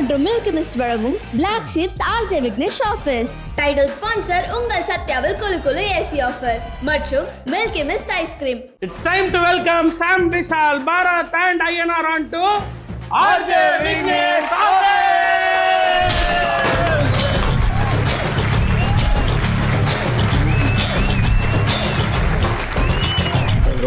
மற்றும் Milky Mist வழங்கும் Black Sheep's RJ Vignesh Office. Title sponsor உங்கள் சத்யாவில் குலு குலு ஏசி ஆஃபர் மற்றும் Milky Mist ice cream. It's time to welcome Sam Vishal, Bharat and INR on to RJ Vignesh Office.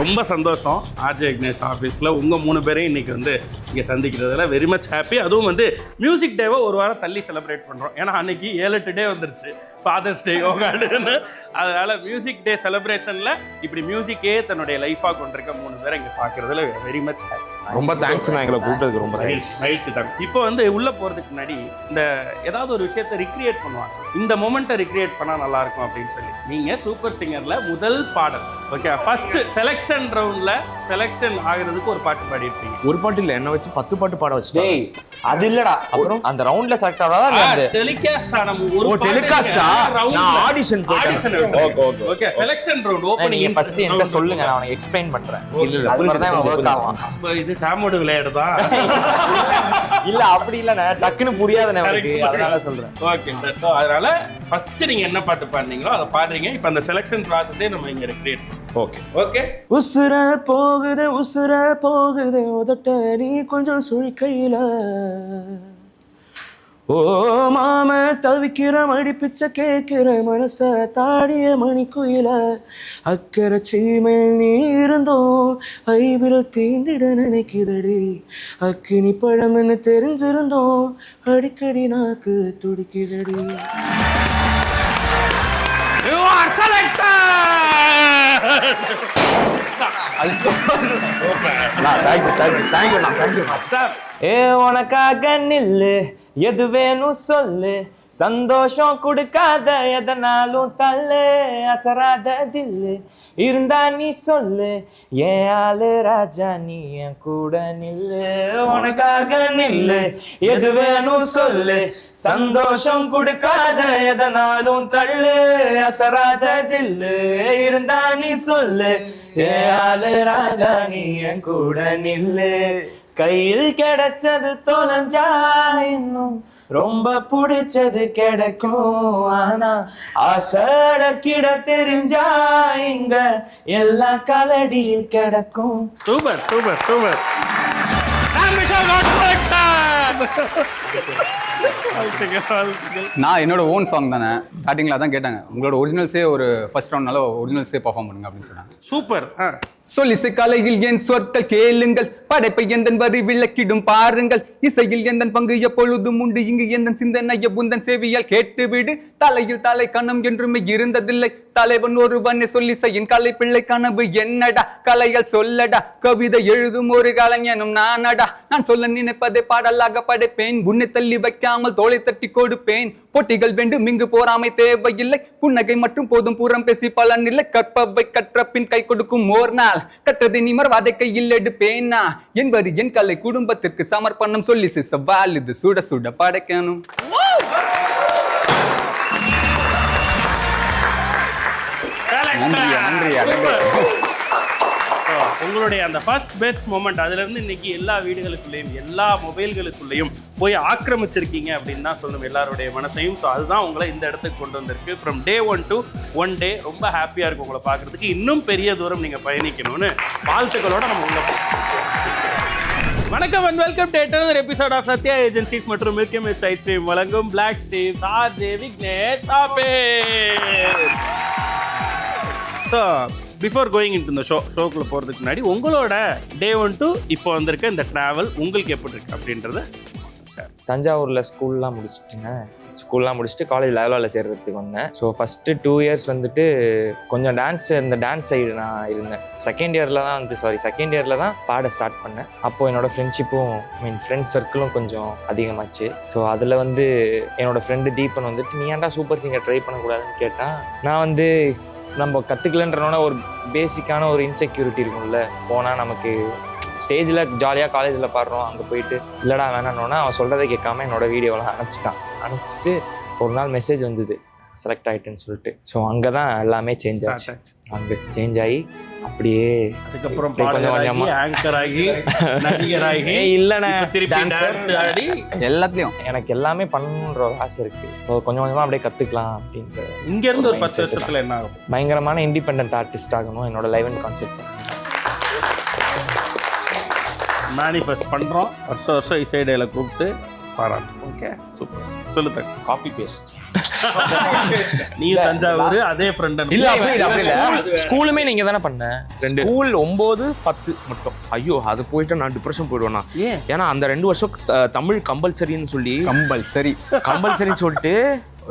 ரொம்ப சந்தோஷம் RJ Vignesh ஆஃபீஸில் உங்கள் 3 பேரையும் இன்றைக்கி வந்து இங்கே சந்திக்கிறதுல வெரி மச் ஹாப்பி. அதுவும் வந்து மியூசிக் டேவை ஒரு வாரம் தள்ளி செலிப்ரேட் பண்ணுறோம். ஏன்னா அன்றைக்கி 7-8 டே வந்துருச்சு, ஃபாதர்ஸ் டே, யோகா டேன்னு. அதனால் மியூசிக் டே செலிப்ரேஷனில் இப்படி மியூசிக்கே தன்னுடைய லைஃபாக கொண்டிருக்க 3 பேரை இங்கே பார்க்குறதுல வெரி மச் ஹாப்பி. ரொம்ப தேங்க்ஸ். நான் எங்களை கூப்பிட்டதுக்கு ரொம்ப மகிழ்ச்சி தான். இப்போ வந்து உள்ளே போகிறதுக்கு முன்னாடி இந்த ஏதாவது ஒரு விஷயத்தை ரிக்ரியேட் பண்ணுவாங்க, இந்த மொமெண்ட்டை ரிக்ரியேட் பண்ணால் நல்லாயிருக்கும் அப்படின்னு சொல்லி. நீங்கள் சூப்பர் சிங்கரில் முதல் பாடல், ஓகே, ஃபர்ஸ்ட் செலெக்ஷன் ரவுண்டில் செலெக்ஷன் ஆகிறதுக்கு ஒரு பாட்டு பாடிருப்பீங்க. ஒரு பாட்டு இல்லை, என்ன வச்சு 10 பாட்டு பாட வச்சு. அது இல்லடா, அப்புறம் அந்த ரவுண்ட்ல செலக்ட் ஆவறதா டெலிகாஸ்ட் ஆன ஒரு டெலிகாஸ்டா நான் ஆடிஷன் போட்டேன். Okay, selection round opening. நீங்க ஃபர்ஸ்ட் என்ன சொல்லுங்க, நான் உங்களுக்கு எக்ஸ்பிளைன் பண்றேன். இல்ல அதுதான் வர்க் ஆகும். இது சாமோட விளையாடுதா? இல்ல அப்படி இல்லண்ணே, டக்குன்னு புரியாதனே எனக்கு, அதனால சொல்றேன். ஓகே, சோ அதனால ஃபர்ஸ்ட் நீங்க என்ன பாட்டு பாடுறீங்களோ அதை பாடுறீங்க. இப்போ அந்த செலக்ஷன் ப்ராசஸே நம்ம இங்க கிரியேட் பண்ணுவோம். Okay okay. உசுர போகுது உதட்ட நீ கொஞ்சம் சுழிக்கையில, ஓ மாம தவிக்கிற மடிப்பிச்ச கேட்கிற மனச தாடிய மணிக்குயில, அக்கறை சீமையில் நீ இருந்தோம் ஐவிரல் தீண்டிட நினைக்கிறடி, அக்கினி பழம்னு தெரிஞ்சிருந்தோம் அடிக்கடி நாக்கு துடிக்கிறடி. You are selected. ஏ உனக்காக நில்லு, எது வேணும் சொல்லு, சந்தோஷம் கொடுக்காத எதனாலும் தள்ளு, அசராத தில்லு இருந்தா நீ சொல்லு, ஏன் ஆளு ராஜா நீ என் கூட நில்லு. உனக்காக நில்லு, எது வேணும் சொல்லு, சந்தோஷம் கொடுக்காத எதனாலும் தள்ளு, அசராத தில்லு இருந்தா நீ சொல்லு, ஏன் ஆளு ராஜா நீ என் கூட நில்லு. கையில் கிடைச்சது தொலைஞ்சா இன்னும் ரொம்ப பிடிச்சது கிடைக்கும், ஆனா ஆசடக்கிட தெரிஞ்சா இங்க எல்லா கலடியில் கிடைக்கும். Super super super. நான் என்னோட ஓன் சாங் தானே, ஸ்டார்டிங்ல தான் கேட்டாங்க உங்களோட ஒரிஜினல்ஸே ஒரு ஃபர்ஸ்ட் ரவுண்ட்னால ஒரிஜினல்ஸே பர்ஃபார்ம் பண்ணுங்க அப்படின்னு சொன்னாங்க. சூப்பர். சொல்லிசை கலையில் என் சொற்கள் கேளுங்கள், படைப்பை எந்தன் வரி விளக்கிடும் பாருங்கள், இசையில் எந்தன் பங்கு எப்பொழுதும் உண்டு, இங்கு எந்தன் சிந்தனைய புந்தன் செவியால் கேட்டுவிடு, தலையில் தலை கணம் என்றுமே இருந்ததில்லை, தலைவன் ஒருவனே சொல்லிசையின் கலை பிள்ளை, கனவு என்னடா கலைகள் சொல்லடா, கவிதை எழுதும் ஒரு கலைஞனும் நானடா, நான் சொல்ல நினைப்பதை பாடலாக படைப்பேன், உன்னை தள்ளி வைக்காமல் தோளை தட்டி கொடுப்பேன், போட்டிகள் வேண்டும் இங்கு போராமை தேவையில்லை, புன்னகை மற்றும் போதும் புறம் பேசி பலன் இல்லை, கற்பவை கற்ற பின் கை கொடுக்கும் ஓர் நாள், கற்றதை நிமர்வாதை கையில் எடுப்பேனா, என்பது என் கலை குடும்பத்திற்கு சமர்ப்பணம், சொல்லி சவால் இது சுட சுட படைக்கணும். உங்களுடைய அந்த ஃபர்ஸ்ட் பெஸ்ட் மொமெண்ட், அதுல இருந்து இன்னைக்கு எல்லா வீடுகளுக்குள்ளேயும் எல்லா மொபைல்களுக்குள்ளேயும் போய் ஆக்கிரமிச்சிருக்கீங்க அப்படின்னு தான் சொல்லணும் எல்லாருடைய மனசையும். ஸோ அதுதான் உங்களை இந்த இடத்துக்கு கொண்டு வந்திருக்கு. ஃப்ரம் day 1 to 1 day ரொம்ப ஹாப்பியாக இருக்கும் உங்களை பார்க்குறதுக்கு. இன்னும் பெரிய தூரம் நீங்கள் பயணிக்கணும்னு வாழ்த்துக்களோட நம்ம உள்ள வணக்கம் and welcome to another episode of Sathya agencies மற்றும் மில்கி மிஸ்ட் ஐஸ்கிரீம் வழங்கும் Black Sheep's RJ Vignesh Office. So before going in இந்த ஷோக்குள்ளே போகிறதுக்கு முன்னாடி உங்களோட day 1 to இப்போ வந்திருக்க இந்த ட்ராவல் உங்களுக்கு எப்படி இருக்கு அப்படின்றத. தஞ்சாவூரில் ஸ்கூல்லாம் முடிச்சுட்டு காலேஜ் லெவலில் சேர்றதுக்கு வந்தேன். ஸோ ஃபஸ்ட்டு 2 இயர்ஸ் வந்துட்டு கொஞ்சம் டான்ஸ் சைடு நான் இருந்தேன். செகண்ட் இயரில் தான் பாட ஸ்டார்ட் பண்ணேன். அப்போது என்னோடய ஃப்ரெண்ட்ஷிப்பும் ஃப்ரெண்ட்ஸ் சர்க்கிளும் கொஞ்சம் அதிகமாச்சு. ஸோ அதில் வந்து என்னோடய ஃப்ரெண்டு தீபன் வந்துட்டு நீ ஏன்டா சூப்பர் சிங்கர் ட்ரை பண்ணக்கூடாதுன்னு கேட்டால், நான் வந்து நம்ம கற்றுக்கலன்றனோட ஒரு பேசிக்கான ஒரு இன்செக்யூரிட்டி இருக்கும்ல, போனால் நமக்கு ஸ்டேஜில் ஜாலியாக காலேஜில் பாடுறோம், அங்கே போயிட்டு இல்லைடா வேணான்னொன்னா அவன் சொல்கிறத கேட்காம என்னோடய வீடியோலாம் அனுப்பிச்சிட்டு ஒரு நாள் மெசேஜ் வந்தது செலக்ட் ஆகிட்டுன்னு சொல்லிட்டு. ஸோ அங்கே தான் எல்லாமே சேஞ்ச் ஆச்சு. அங்கே சேஞ்ச் ஆகி அப்படியே அதுக்கப்புறம் இப்படி கொஞ்சம் பாடகராகி கொஞ்சமா. ஆங்கர் ஆகி நடிகராகி இல்லைண்ணே இப்ப திருப்பி டான்ஸ் ஆடி எல்லாத்துலயும் எனக்கு எல்லாமே பண்ணுற ஒரு ஆசை இருக்கு. ஸோ கொஞ்சம் கொஞ்சமாக அப்படியே கற்றுக்கலாம் அப்படின்ற இங்க இருந்து ஒரு 10 வருஷத்துல என்ன ஆகும்? பயங்கரமான இண்டிபெண்டன்ட் ஆர்டிஸ்ட் ஆகணும். என்னோட லைவ் அண்ட் கான்செப்ட் மேனிஃபெஸ்ட் பண்றோம். வருஷம் வருஷம் இசைடையில கூப்பிட்டு பாராட்டு. Okay, super. சொல்லுங்க. Copy paste. நீ தஞ்சாவூர், அதே ஃப்ரெண்ட். இல்ல அப்படி இல்ல. ஸ்கூலுமே நீங்க தானே பண்ண? ஸ்கூல் 9, 10 மட்டும். ஐயோ அது போயிட்டு நான் டிப்ரெஷன் போயிடுவேண்ணா. ஏன்னா அந்த 2 வருஷம் தமிழ் கம்பல்சரின்னு கம்பல்சரின்னு சொல்லிட்டு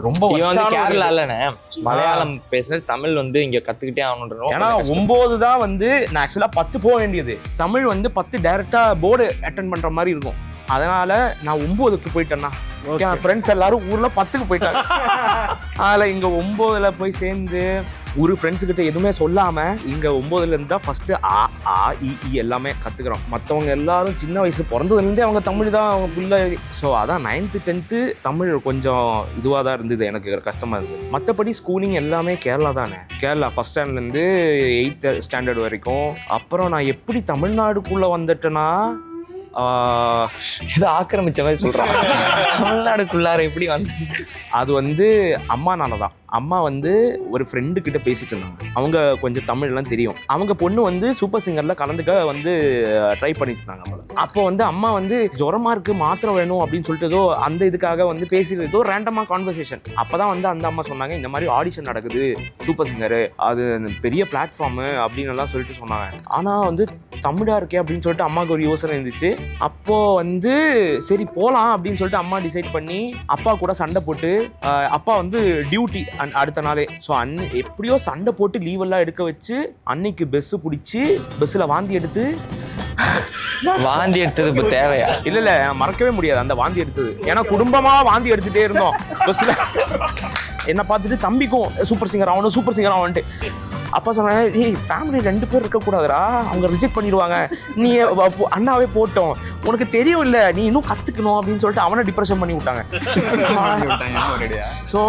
ரொம்ப கேரளா இல்லைண்ணே, மலையாளம் பேசுறது தமிழ் வந்து இங்க கத்துக்கிட்டே ஆகணுன்றோம். ஏன்னா 9 தான் வந்து நான் ஆக்சுவலா 10 போக வேண்டியது. தமிழ் வந்து 10 டைரக்டா போர்டு அட்டென்ட் பண்ற மாதிரி இருக்கும். அதனால நான் 9க்கு போயிட்டேன்னா என் ஃப்ரெண்ட்ஸ் எல்லாரும் ஊர்ல 10க்கு போயிட்டாங்க. அதில் இங்க 9ல போய் சேர்ந்து ஒரு ஃப்ரெண்ட்ஸு கிட்ட எதுவுமே சொல்லாம இங்க 9ல இருந்து தான் ஃபர்ஸ்ட் ஆ இ எல்லாமே கத்துக்கிறோம். மற்றவங்க எல்லாரும் சின்ன வயசு பிறந்ததுலேருந்தே அவங்க தமிழ் தான் அவங்க பிள்ளை. ஸோ அதான் 9th 10th தமிழ் கொஞ்சம் இதுவாக தான் இருந்தது, எனக்கு கஷ்டமா இருந்தது. மற்றபடி ஸ்கூலிங் எல்லாமே கேரளா தானே. கேரளா ஃபர்ஸ்ட் ஸ்டாண்டர்ட்லேருந்து 8th ஸ்டாண்டர்ட் வரைக்கும். அப்புறம் நான் எப்படி தமிழ்நாடுக்குள்ள வந்துட்டேன்னா ஏதோ ஆக்கிரமிச்ச மாதிரி சொல்றாங்க. தமிழ்நாடுக்குள்ளார எப்படி வந்து அது வந்து அம்மானால தான். அம்மா வந்து ஒரு ஃப்ரெண்டு கிட்ட பேசிட்டு இருந்தாங்க. அவங்க கொஞ்சம் தமிழ்லாம் தெரியும். அவங்க பொண்ணு வந்து சூப்பர் சிங்கர்ல கலந்துக்க வந்து ட்ரை பண்ணிட்டு இருந்தாங்க அவங்கள. அப்போ வந்து அம்மா வந்து ஜுரமா இருக்கு, மாத்திரை வேணும் அப்படின்னு சொல்லிட்டு ஏதோ அந்த இதுக்காக வந்து பேசிட்டு ஏதோ ரேண்டமா கான்வர்சேஷன். அப்பதான் வந்து அந்த அம்மா சொன்னாங்க, இந்த மாதிரி ஆடிஷன் நடக்குது சூப்பர் சிங்கரு, அது பெரிய பிளாட்ஃபார்மு அப்படின்னு எல்லாம் சொல்லிட்டு சொன்னாங்க. ஆனா வந்து தமிழா இருக்கே அப்படின்னு சொல்லிட்டு அம்மாவுக்கு ஒரு யோசனை இருந்துச்சு. அப்போ வந்து சரி போலாம் அப்படின்னு சொல்லிட்டு அம்மா டிசைட் பண்ணி அப்பா கூட சண்டை போட்டு, அப்பா வந்து டியூட்டி அடுத்த நாளே. ஸோ எப்படியோ சண்டை போட்டு லீவ் எல்லாம் எடுக்க வச்சு அன்னைக்கு பஸ் பிடிச்சி பஸ்ஸில் வாந்தி எடுத்தது இப்போ தேவையா? இல்ல மறக்கவே முடியாது அந்த வாந்தி எடுத்தது. ஏன்னா குடும்பமா வாந்தி எடுத்துட்டே இருந்தோம் பஸ்ல. என்ன பார்த்துட்டு தம்பிக்கும் சூப்பர் சிங்கர் ஆகணும் சூப்பர் சிங்கர் ஆகணுன்ட்டு. அப்பா சொன்னாங்க, ஏய் ஃபேமிலி 2 பேர் இருக்கக்கூடாதுரா, அவங்க ரிஜெக்ட் பண்ணிடுவாங்க, நீ அண்ணாவே போட்டோம், உனக்கு தெரியும் இல்லை நீ இன்னும் கற்றுக்கணும் அப்படின்னு சொல்லிட்டு அவனை டிப்ரெஷன் பண்ணி விட்டாங்க. ஸோ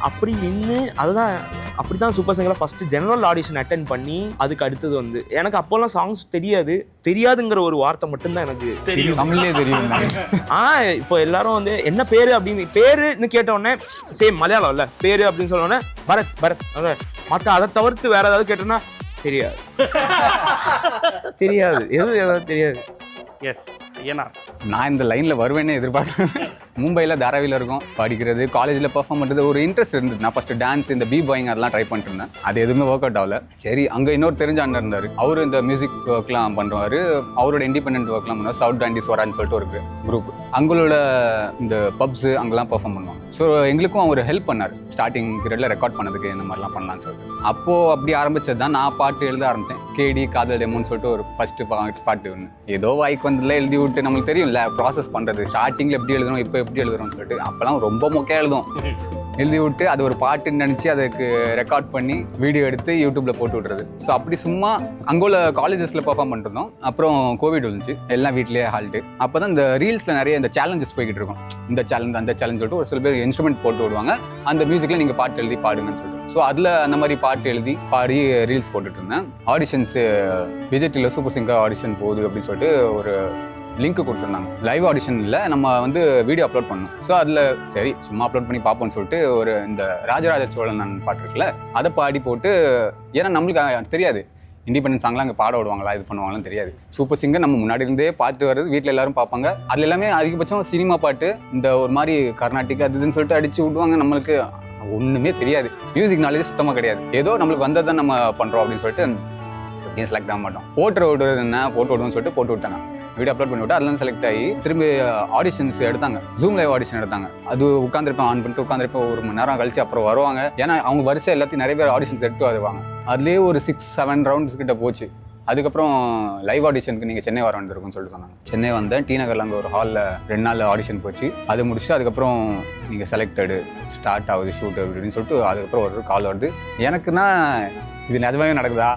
அப்படி நின்று அதுதான் அப்படி தான் சூப்பர் சிங்கரில் ஃபஸ்ட்டு ஜெனரல் ஆடிஷன் அட்டென்ட் பண்ணி அதுக்கு அடுத்தது வந்து எனக்கு அப்போல்லாம் சாங்ஸ் தெரியாதுங்கிற ஒரு வார்த்தை மட்டும்தான் எனக்கு தெரியும். தமிழ்லேயே தெரியும். இப்போ எல்லாரும் வந்து என்ன பேரு அப்படின்னு பேருன்னு கேட்டோடனே சேம் மலையாளம் இல்லை பேரு அப்படின்னு சொன்னோடனே பரத் மற்ற அதை தவிர்த்து வேற ஏதாவது கேட்டோன்னா தெரியாது எதுவும் தெரியாது. எஸ், ஏன்னா நான் இந்த லைனில் வருவேன்னு எதிர்பார்க்குறேன். மும்பையில் தாராவியில் இருக்கும் படிக்கிறது, காலேஜில் பெர்ஃபார்ம் பண்ணுறது ஒரு இன்ட்ரெஸ்ட் இருந்தது. நான் ஃபஸ்ட்டு டான்ஸ், இந்த பீ பாயிங் அதெல்லாம் ட்ரை பண்ணிட்டு இருந்தேன். அது எதுவுமே ஒர்க் அவுட் ஆகல. சரி, அங்கே இன்னொரு தெரிஞ்ச அண்ணன் இருந்தார். அவர் இந்த மியூசிக் ஒர்க்லாம் பண்ணுவார். அவரோட இண்டிபெண்டன்ட் ஒர்க்லாம் பண்ணுவார். சவுத் டாண்டி ஸ்வரான்னு சொல்லிட்டு ஒரு குரூப். அவங்களோட இந்த பப்ஸு அங்கெல்லாம் பெர்ஃபார்ம் பண்ணுவாங்க. ஸோ எங்களுக்கும் அவர் ஹெல்ப் பண்ணார் ஸ்டார்டிங் பீரியடில் ரெக்கார்ட் பண்ணதுக்கு இந்த மாதிரிலாம் பண்ணலான்னு சொல்லிட்டு. அப்போது அப்படி ஆரம்பிச்சது தான் நான் பாட்டு எழுத ஆரம்பித்தேன். கேடி காதல் டெமோன்னு சொல்லிட்டு ஒரு ஃபஸ்ட்டு பாட்டு ஒன்று ஏதோ வாய்க்கு வந்ததில் எழுதி விட்டு நம்மளுக்கு தெரியும்ல ப்ராசஸ் பண்ணுறது ஸ்டார்டிங்கில் எப்படி எழுதணும் இப்போ எப்படி எழுதுறோம்னு சொல்லிட்டு. அப்போல்லாம் ரொம்ப மொக்கையாக எழுதி விட்டு அது ஒரு பாட்டுன்னு நினச்சி அதுக்கு ரெக்கார்ட் பண்ணி வீடியோ எடுத்து யூடியூப்பில் போட்டு விட்றது. ஸோ அப்படி சும்மா அங்கே உள்ள காலேஜஸில் பெர்ஃபார்ம் பண்ணிருந்தோம். அப்புறம் கோவிட் வந்துச்சு, எல்லாம் வீட்லேயே ஹால்ட்டு. அப்போ தான் இந்த ரீல்ஸில் நிறைய இந்த சேலஞ்சஸ் போய்கிட்டு இருக்கும். இந்த சேலஞ்ச் அந்த சேலஞ்ச் சொல்லிட்டு ஒரு சில பேர் இன்ஸ்ட்ருமெண்ட் போட்டு விடுவாங்க, அந்த மியூசிக்கில் நீங்கள் பாட்டு எழுதி பாடுங்கன்னு சொல்லிட்டு. ஸோ அதில் அந்த மாதிரி பாட்டு எழுதி பாடி ரீல்ஸ் போட்டுட்டு இருந்தேன். ஆடிஷன்ஸு விஜய் டிவியில் சூப்பர் சிங்கர் ஆடிஷன் போகுது அப்படின்னு சொல்லிட்டு ஒரு லிங்க் கொடுத்துருந்தாங்க. லைவ் ஆடிஷனில் நம்ம வந்து வீடியோ அப்லோட் பண்ணோம். ஸோ அதில் சரி சும்மா அப்லோட் பண்ணி பார்ப்போம்னு சொல்லிட்டு ஒரு இந்த ராஜராஜ சோழன் பாட்டு இருக்குல்ல அதை பாடி போட்டு, ஏன்னா நம்மளுக்கு தெரியாது இண்டிபெண்டன்ஸ் சாங்லாம் அங்கே பாட விடுவாங்களா இது பண்ணுவாங்களான்னு தெரியாது. சூப்பர் சிங்கர் நம்ம முன்னாடி இருந்தே பார்த்து வர்றது, வீட்டில் எல்லாரும் பார்ப்பாங்க. அதில் எல்லாமே அதிகபட்சம் சினிமா பாட்டு, இந்த ஒரு மாதிரி கர்நாடிக் அதுன்னு சொல்லிட்டு அடிச்சு விடுவாங்க. நம்மளுக்கு ஒன்றுமே தெரியாது, மியூசிக் நாலேஜ் சுத்தமாக கிடையாது. ஏதோ நம்மளுக்கு வந்தது தான் நம்ம பண்ணுறோம் அப்படின்னு சொல்லிட்டு எப்படியும் செலக்ட் ஆக மாட்டோம். போட்டு விடுறது என்ன போட்டு விடுவோம்னு சொல்லிட்டு போட்டு விட்டேன். வீடியோ அப்லோட் பண்ணி விட்டு அதெல்லாம் செலக்ட் ஆகி திரும்பி ஆடிஷன்ஸ் எடுத்தாங்க. ஜூம் லைவ் ஆடிஷன் எடுத்தாங்க. அது உட்காந்துருப்பேன், ஆன் பண்ணிட்டு உட்காந்துருப்பேன். 1 மணி நேரம் கழிச்சு அப்புறம் வருவாங்க. ஏன்னா அவங்க வரிசை எல்லாத்தையும் நிறைய பேர் ஆடிஷன்ஸ் எடுத்து வருவாங்க. அதுலேயே ஒரு 6-7 ரவுண்ட்ஸ் கிட்ட போச்சு. அதுக்கப்புறம் லைவ் ஆடிஷனுக்கு நீங்கள் சென்னை வர வேண்டியிருக்குன்னு சொல்லிட்டு சொன்னாங்க. சென்னை வந்தேன். டி நகரில் அங்கே ஒரு ஹாலில் 2 நாள் ஆடிஷன் போச்சு. அது முடிச்சுட்டு அதுக்கப்புறம் நீங்கள் செலக்டடு ஸ்டார்ட் ஆகுது ஷூட் அப்படின்னு சொல்லிட்டு அதுக்கப்புறம் ஒரு கால் வருது. எனக்குன்னா இது நிஜமாவே நடக்குதா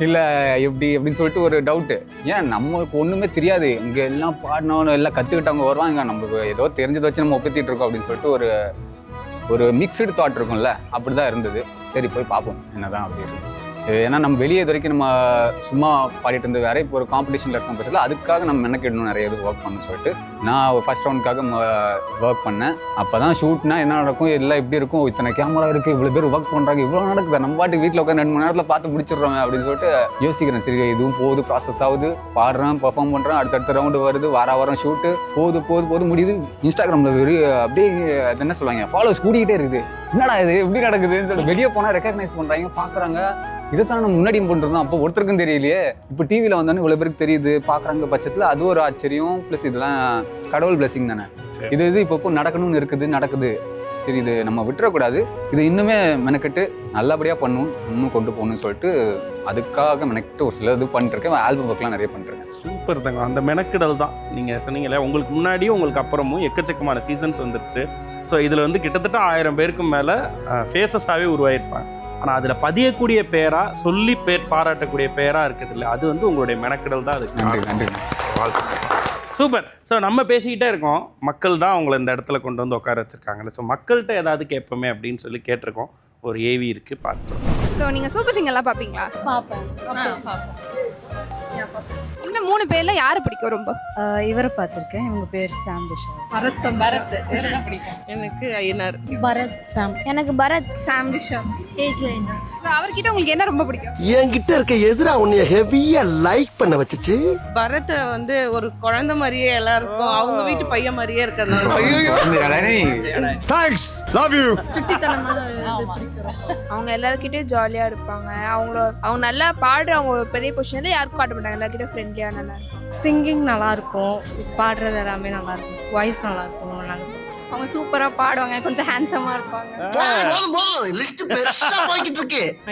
இல்லை எப்படி அப்படின்னு சொல்லிட்டு ஒரு டவுட்டு. ஏன் நம்மளுக்கு ஒன்றுமே தெரியாது, இங்கே எல்லாம் பாடினவங்க எல்லாம் கற்றுக்கிட்டவங்க வருவாங்க, நம்மளுக்கு ஏதோ தெரிஞ்சதை வச்சு நம்ம ஒப்பித்திட்டு இருக்கோம் அப்படின்னு சொல்லிட்டு ஒரு மிக்சடு தாட் இருக்கும்ல, அப்படி தான் இருந்தது. சரி போய் பார்ப்போம் என்னதான் அப்படி இருக்கு. ஏன்னா நம்ம வெளியே இது வரைக்கும் நம்ம சும்மா பாடிட்டு இருந்து வேற இப்போ ஒரு காம்படிஷனில் இருக்கும் பட்சத்தில் அதுக்காக நம்ம மெனக்கிடணும் நிறைய இது ஒர்க் பண்ணணும்னு சொல்லிட்டு நான் ஃபர்ஸ்ட் ரவுண்டுக்காக ஒர்க் பண்ணேன். அப்போ தான் ஷூட்னா என்ன நடக்கும் எல்லாம் எப்படி இருக்கும், இத்தனை கேமரா இருக்குது, இவ்வளோ பேர் ஒர்க் பண்ணுறாங்க, இவ்வளோ நடக்குது, நம்ம பாட்டு வீட்டில் உட்காந்து 2 மணி நேரத்தில் பார்த்து முடிச்சிடுறோம் அப்படின்னு சொல்லிட்டு யோசிக்கிறேன். சரி இதுவும் போகுது, ப்ராசஸ் ஆகுது, பாடுறேன், பெர்ஃபார்ம் பண்ணுறேன், அடுத்தடுத்த ரவுண்டு வருது, வாரம் ஷூட்டு போது முடியுது. இன்ஸ்டாகிராமில் அப்படியே அது என்ன சொல்லுவாங்க, ஃபாலோவர்ஸ் கூட்டிகிட்டே இருக்குது. என்னடா இது எப்படி நடக்குதுன்னு சொல்லிட்டு வெளியே போனால் ரெக்கக்னைஸ் பண்ணுறாங்க, பார்க்குறாங்க. இதைத்தான் நம்ம முன்னாடி பண்ணிருந்தோம், அப்போ ஒருத்தருக்கும் தெரியலையே, இப்போ டிவியில் வந்தோன்னே இவ்வளோ பேருக்கு தெரியுது, பார்க்குறாங்க பட்சத்தில் அது ஒரு ஆச்சரியம். ப்ளஸ் இதெல்லாம் கடவுள் பிளஸிங் தானே. இது இப்போ நடக்கணும்னு நடக்குது. சரி இது நம்ம விட்டுறக்கூடாது, இது இன்னுமே மெனக்கெட்டு நல்லபடியாக பண்ணணும், இன்னும் கொண்டு போகணும்னு சொல்லிட்டு அதுக்காக மெனக்கெட்டு ஒரு சில இது பண்ணிட்டுருக்கேன். ஆல்பம் ஒர்க்லாம் நிறைய பண்ணிருக்கேன். சூப்பர் தாங்க. அந்த மெனக்கிடல் தான் நீங்கள் சொன்னீங்களே, உங்களுக்கு முன்னாடியும் உங்களுக்கு அப்புறமும் எக்கச்சக்கமான சீசன்ஸ் வந்துருச்சு. ஸோ இதில் வந்து கிட்டத்தட்ட 1000 பேருக்கு மேலே ஃபேஸஸாகவே உருவாயிருப்பாங்க. ஆனால் அதில் பதியக்கூடிய பேராக சொல்லி பாராட்டக்கூடிய பேராக இருக்குது இல்லை, அது வந்து உங்களுடைய மெனக்கிடல் தான். அதுக்கு நன்றி. சூப்பர். ஸோ நம்ம பேசிக்கிட்டே இருக்கோம், மக்கள் தான் அவங்கள இந்த இடத்துல கொண்டு வந்து உட்கார வச்சுருக்காங்கல்ல. ஸோ மக்கள்கிட்ட ஏதாவது கேட்போமே அப்படின்னு சொல்லி கேட்டிருக்கோம். ஒரு ஏவி இருக்குது, பார்த்தோம். ஸோ நீங்கள் சூப்பர் சிங்கர்லாம் பார்ப்பீங்களா? பார்ப்பேன். இந்த 3 பேர்ல யாரை பிடிக்கும் ரொம்ப? இவரை பார்த்துருக்கேன், இவங்க பேர் சாம் விஷால். பரத் எனக்கு ஐயனார். பரத் சாம். எனக்கு பரத் சாம் விஷால். ஐயனார். ஸோ அவர்கிட்ட உங்களுக்கு என்ன ரொம்ப பிடிக்கும்? என்கிட்ட இருக்க எதிரா உன்னைய ஹெவியா லைக் பண்ண வச்சுச்சு. பரத்தை வந்து ஒரு குழந்தை மாதிரியே எல்லாருக்கும், அவங்க வீட்டு பையன் மாதிரியே இருக்கிறதுனால அவங்க எல்லாருக்கிட்டையும் ஜாலியாக இருப்பாங்க. அவங்க நல்லா பாடுறவங்க பெரிய பொசிஷனில் யாருக்கும் காட்ட மாட்டாங்க, எல்லாருக்கிட்டையும் ஃப்ரெண்ட்லியாக நல்லா இருக்கும். சிங்கிங் நல்லாயிருக்கும், பாடுறது எல்லாமே நல்லாயிருக்கும், வாய்ஸ் நல்லாயிருக்கும். அவங்க சூப்பராக பாடுவாங்க, கொஞ்சம் ஹேண்ட்ஸமாக இருப்பாங்க.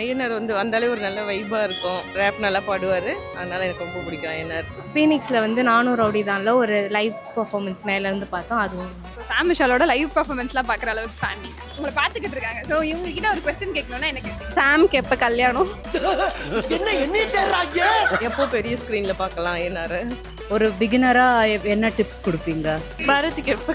ஐயனார் வந்து வந்தாலே ஒரு நல்ல வைபா இருக்கும், ரேப் நல்லா பாடுவாரு, அதனால எனக்கு ரொம்ப பிடிக்கும் ஐயனார். ஃபீனிக்ஸில் வந்து 400 ரவுடி தான்ல ஒரு லைவ் பர்ஃபார்மன்ஸ் மேலேருந்து பார்த்தோம், அதுவும். சாம் விஷாலோட லைவ் பர்ஃபார்மன்ஸ்லாம் பார்க்குற அளவுக்கு ஃபேன் உங்களை பார்த்துக்கிட்டு இருக்காங்க. ஸோ இவங்க கிட்ட ஒரு கொஸ்டின் கேட்கணும்னா என்ன கேட்பீங்க? சாம்க்கு எப்போ கல்யாணம்? எப்போ பெரிய ஸ்க்ரீன்ல பார்க்கலாம் ஐயனார்? ஒரு பிகினராக என்ன டிப்ஸ் கொடுப்பீங்க? பாரதிக்கு எப்போ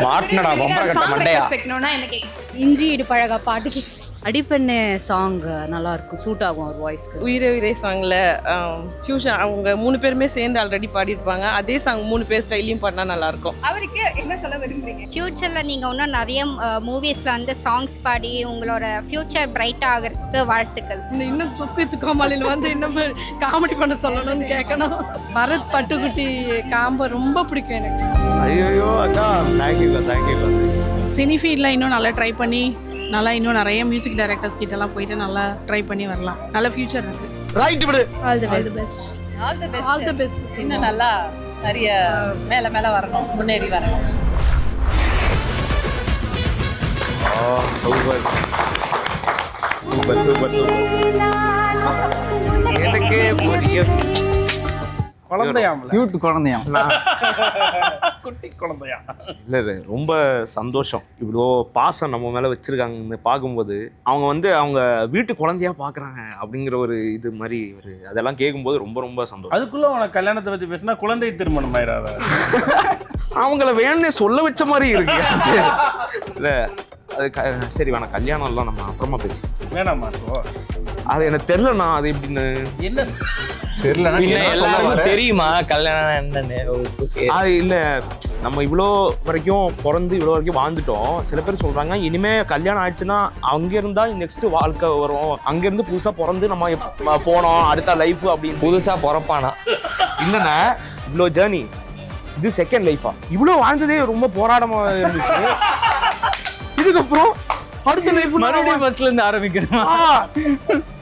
மாட்டினடா பம்பர கட்ட மண்டையா. கேட்கணும்னா என்ன கேட்க? இஞ்சி இடு பழகா பாட்டுக்கு அடிப்பண்ணு சாங் நல்லா இருக்கும், சூட் ஆகும் ஒரு வாய்ஸ்க்கு. உயிரே உயிரே சாங்ல ஃபியூஷன் அவங்க 3 பேருமே சேர்ந்து ஆல்ரெடி பாடியிருப்பாங்க, அதே சாங் 3 பேர் ஸ்டைலையும் பண்ணா நல்லா இருக்கும். அவருக்கு என்ன சொல்ல விரும்புறீங்க? ஃப்யூச்சரில் நீங்கள் இன்னும் நிறைய மூவிஸில் வந்து சாங்ஸ் பாடி உங்களோட ஃப்யூச்சர் பிரைட் ஆகிறதுக்கு வாழ்த்துக்கள். இன்னும் குக்கு கோமாளியில் வந்து இன்னும் காமெடி பண்ண சொல்லணும்னு கேட்கணும். பரத் பட்டுக்குட்டி காம்போ ரொம்ப பிடிக்கும் எனக்கு. ஐயோ அக்கா, தேங்க்யூ. சினி ஃபீல்டில் இன்னும் நல்லா ட்ரை பண்ணி நல்லா இன்னும் நிறைய மியூசிக் டைரக்டர்ஸ் கிட்டலாம் போயிட்டு நல்லா ட்ரை பண்ணி வரலாம், நல்ல ஃபியூச்சர் இருக்கு. ரைட் விடு. All the best. All the best. இன்னும் நல்லா நிறைய மேல வரணும், முன்னேறி வரணும். எனக்கே புரியும். குழந்தையாமல கியூட் குழந்தையாம். குட்டி குழந்தையா. இல்லை ரொம்ப சந்தோஷம், இவ்வளோ பாசம் நம்ம மேலே வச்சுருக்காங்கன்னு பார்க்கும்போது. அவங்க வந்து அவங்க வீட்டு குழந்தையா பார்க்குறாங்க அப்படிங்கிற ஒரு இது மாதிரி ஒரு அதெல்லாம் கேட்கும்போது ரொம்ப ரொம்ப சந்தோஷம். அதுக்குள்ள உனக்கு கல்யாணத்தை பற்றி பேசினா குழந்தை திருமணம் ஆயிடாத. அவங்கள வேணும்னே சொல்ல வச்ச மாதிரி இருக்கு. இல்லை அது சரி வேணாம், கல்யாணம்லாம் நம்ம அப்புறமா பேசி வேணாமா? அது எனக்கு தெரியலண்ணா, அது எப்படின்னு என்ன எல்லாருக்கும் தெரியுமா கல்யாணம் என்னன்னு? அது இல்லை, நம்ம இவ்வளோ வரைக்கும் பிறந்து இவ்வளோ வரைக்கும் வாழ்ந்துட்டோம். சில பேர் சொல்கிறாங்க இனிமேல் கல்யாணம் ஆயிடுச்சுன்னா அங்கேருந்தா நெக்ஸ்ட் வாழ்க்கை வரும், அங்கேருந்து புதுசாக பிறந்து நம்ம போனோம் அடுத்த லைஃப் அப்படின்னு. புதுசாக பிறப்பானா? இல்லைண்ணா, இவ்வளோ ஜேர்னி, இது செகண்ட் லைஃபா? இவ்வளோ வாழ்ந்ததே ரொம்ப போராட்டமாக இருந்துச்சு. இதுக்கப்புறம் அடுத்த லைஃப் மறுபடியும் ஃபர்ஸ்ட்ல இருந்து ஆரம்பிக்கணும்.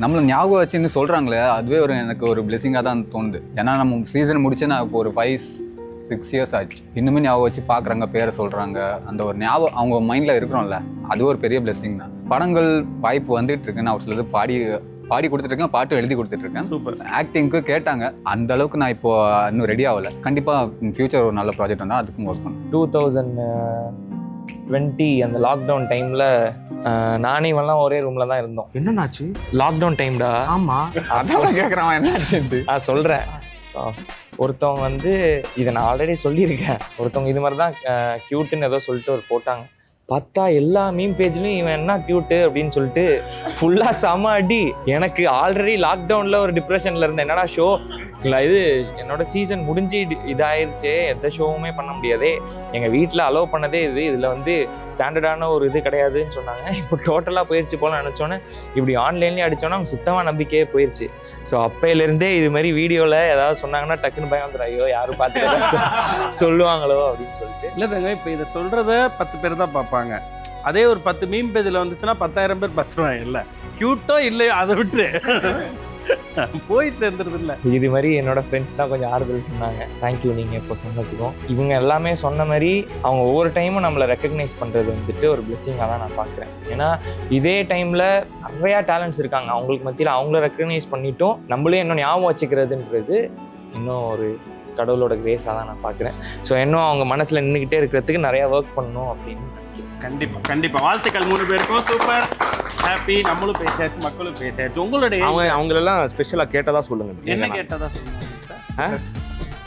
நம்மள ஞாபகம் வச்சுன்னு சொல்றாங்களே, அதுவே எனக்கு ஒரு பிளெஸிங்காக தான் தோணுது. ஏன்னா நம்ம சீசன் முடிச்சு நான் இப்போ ஒரு 5-6 இயர்ஸ் ஆச்சு, இன்னுமே ஞாபகம் வச்சு பார்க்குறாங்க, பேரை சொல்கிறாங்க, அந்த ஒரு ஞாபகம் அவங்க மைண்டில் இருக்கிறோம்ல, அது ஒரு பெரிய பிளெஸிங் தான். படங்கள் வாய்ப்பு வந்துட்டு இருக்கு, நான் ஒரு சிலது பாடி கொடுத்துட்ருக்கேன், பாட்டு எழுதி கொடுத்துட்ருக்கேன். சூப்பர். ஆக்டிங்க்கு கேட்டாங்க, அந்த அளவுக்கு நான் இப்போ இன்னும் ரெடி ஆகலை. கண்டிப்பாக ஃபியூச்சர் ஒரு நல்ல ப்ராஜெக்ட் வந்தால் அதுக்கும் ஒர்க் பண்ணும். 2020 அந்த லாக்டவுன் டைமில் நானே இவெல்லாம் ஒரே ரூமில் தான் இருந்தோம். என்னன்னாச்சு? லாக்டவுன் டைம்டா. ஆமாம், அதான் கேட்குறான் என்ன. சொல்கிறேன். ஒருத்தவங்க வந்து இதை நான் ஆல்ரெடி சொல்லியிருக்கேன், ஒருத்தவங்க இது மாதிரி தான் க்யூட்டுன்னு ஏதோ சொல்லிட்டு ஒரு போட்டாங்க. பார்த்தா எல்லா மீம் பேஜ்லையும் இவன் என்ன க்யூட்டு அப்படின்னு சொல்லிட்டு ஃபுல்லாக செம அடி. எனக்கு ஆல்ரெடி லாக்டவுனில் ஒரு டிப்ரெஷனில் இருந்தேன். என்னடா ஷோ இல்லை, இது என்னோட சீசன் முடிஞ்சு இதாயிருச்சே, எந்த ஷோவுமே பண்ண முடியாதே, எங்கள் வீட்டில் அலோவ் பண்ணதே இதில் வந்து ஸ்டாண்டர்டான ஒரு இது கிடையாதுன்னு சொன்னாங்க. இப்போ டோட்டலாக போயிடுச்சு போல நினச்சோன்னே இப்படி ஆன்லைன்லேயே அடித்தோன்னா அவங்க சுத்தமாக நம்பிக்கையே போயிடுச்சு. ஸோ அப்பையிலேருந்தே இது மாதிரி வீடியோவில் ஏதாவது சொன்னாங்கன்னா டக்குன்னு பயம் வந்துடும், ஐயோ யாரும் பார்த்து சொல்லுவாங்களோ அப்படின்னு சொல்லிட்டு. இல்லை தாங்க, இப்போ இதை சொல்கிறத 10 பேர் தான் பார்ப்பாங்க. அதே ஒரு 10 மீம் பேஜில் வந்துச்சுன்னா 10,000 பேர் பார்த்துருவாங்க. இல்லை க்யூட்டோ இல்லையோ அதை விட்டு போய் சேர்ந்துருது இல்லை. இது மாதிரி என்னோட ஃப்ரெண்ட்ஸ் தான் கொஞ்சம் ஆறுதல் சொன்னாங்க. தேங்க்யூ நீங்கள் இப்போ சொன்னதுக்கும். இவங்க எல்லாமே சொன்ன மாதிரி அவங்க ஒவ்வொரு டைமும் நம்மளை ரெக்கக்னைஸ் பண்ணுறது வந்துட்டு ஒரு பிளெஸிங்காக தான் நான் பார்க்குறேன். ஏன்னா இதே டைமில் நிறையா டேலண்ட்ஸ் இருக்காங்க, அவங்களுக்கு மத்தியில் அவங்கள ரெக்கக்னைஸ் பண்ணிட்டும் நம்மளே இன்னும் ஞாபகம் வச்சுக்கிறதுன்றது இன்னும் ஒரு கடவுளோட கிரேஸாக தான் நான் பார்க்குறேன். ஸோ இன்னும் அவங்க மனசில் நின்றுக்கிட்டே இருக்கிறதுக்கு நிறையா ஒர்க் பண்ணணும் அப்படின்னு நினைக்கிறேன். கண்டிப்பாக வாழ்த்துக்கள் 3 பேருக்கும். Super, happy. நம்மளும் பேசியாச்சு, மக்களும் பேசியாச்சு. உங்களுடைய அவங்களெல்லாம் ஸ்பெஷலாக கேட்டதா சொல்லுங்க. என்ன கேட்டதா சொல்லுங்க.